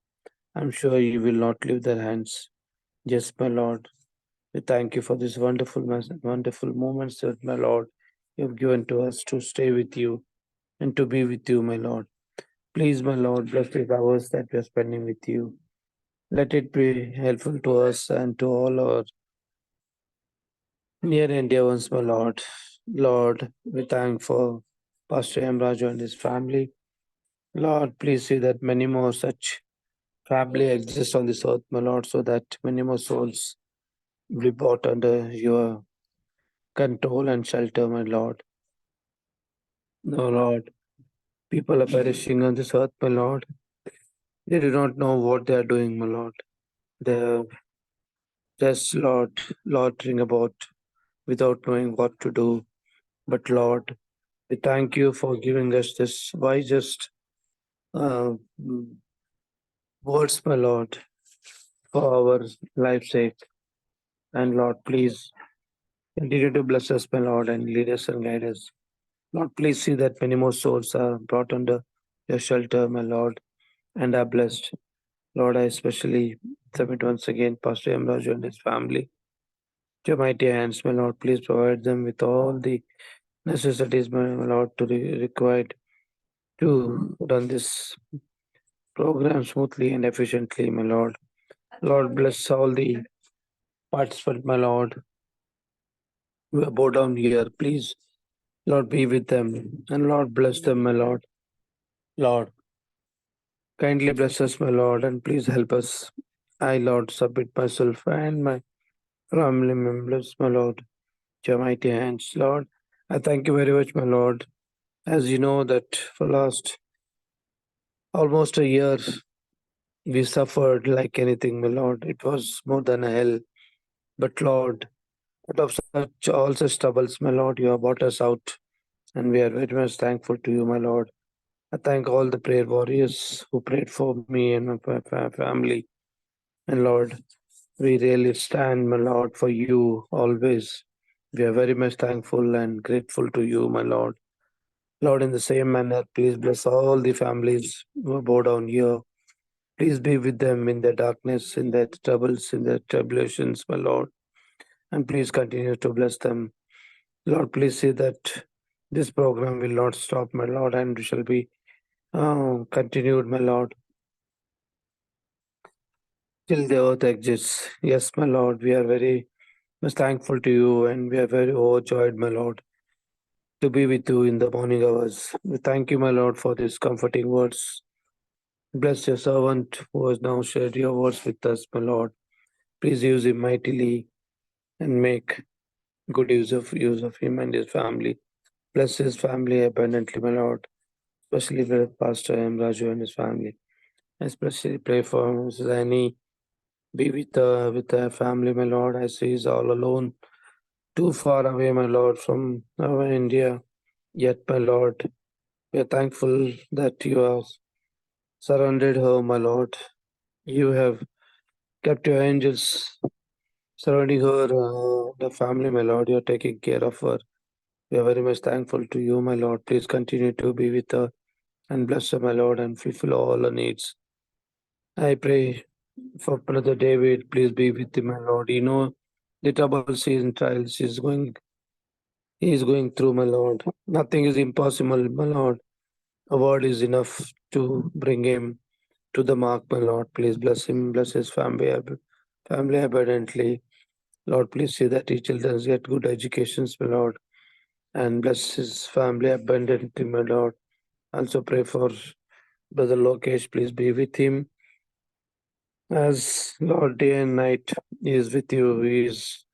I'm sure you will not leave their hands. Yes, my Lord. We thank you for this wonderful moments that, my Lord, you have given to us to stay with you and to be with you, my Lord. Please, my Lord, bless these hours that we are spending with you. Let it be helpful to us and to all our near and dear ones, my Lord. Lord, we thank for Pastor M. Raju and his family. Lord, please see that many more such family exist on this earth, my Lord, so that many more souls will be brought under your control and shelter, my Lord. No, Lord, people are perishing on this earth, my Lord. They do not know what they are doing, my Lord. They're just, Lord, loitering about without knowing what to do. But, Lord, we thank you for giving us this wisest uh, words, my Lord, for our life's sake. And, Lord, please continue to bless us, my Lord, and lead us and guide us. Lord, please see that many more souls are brought under your shelter, my Lord, and are blessed. Lord, I especially submit once again Pastor M. Raju and his family to your mighty hands, my Lord. Please provide them with all the necessities, my Lord, to be required to run this program smoothly and efficiently, my Lord. Lord, bless all the participants, my Lord, who are bowed down here. Please, Lord, be with them. And Lord, bless them, my Lord. Lord, kindly bless us, my Lord, and please help us. I, Lord, submit myself and my family members, my Lord, to your mighty hands, Lord. I thank you very much, my Lord. As you know that for last almost a year, we suffered like anything, my Lord. It was more than a hell. But Lord, out of such all such troubles, my Lord, you have brought us out, and we are very much thankful to you, my Lord. I thank all the prayer warriors who prayed for me and my family. And Lord, we really stand, my Lord, for you always. We are very much thankful and grateful to you, my Lord. Lord, in the same manner, please bless all the families who are bowed down here. Please be with them in their darkness, in their troubles, in their tribulations, my Lord. And please continue to bless them. Lord, please see that this program will not stop, my Lord, and shall be continued, my Lord, till the earth exists. Yes, my Lord, we are very much thankful to you, and we are very overjoyed, my Lord, to be with you in the morning hours. We thank you, my Lord, for these comforting words. Bless your servant who has now shared your words with us, my Lord. Please use him mightily and make good use of him and his family. Bless his family abundantly, my Lord, especially with Pastor M. Raju and his family. I especially pray for Mrs. Annie. Be with her family, my Lord, as she is all alone, too far away, my Lord, from our India. Yet, my Lord, we are thankful that you have surrounded her, my Lord. You have kept your angels surrounding her, the family, my Lord. You are taking care of her. We are very much thankful to you, my Lord. Please continue to be with her and bless her, my Lord, and fulfill all her needs. I pray for Brother David. Please be with him, my Lord. You know the trouble season trials he is going through, my Lord. Nothing is impossible, my Lord. A word is enough to bring him to the mark, my Lord. Please bless him, bless his family. family abundantly. Lord, please see that each children get good educations, my Lord, and bless his family abundantly, my Lord. Also pray for Brother Lokesh, please be with him. As Lord, day and night, he is with you. He is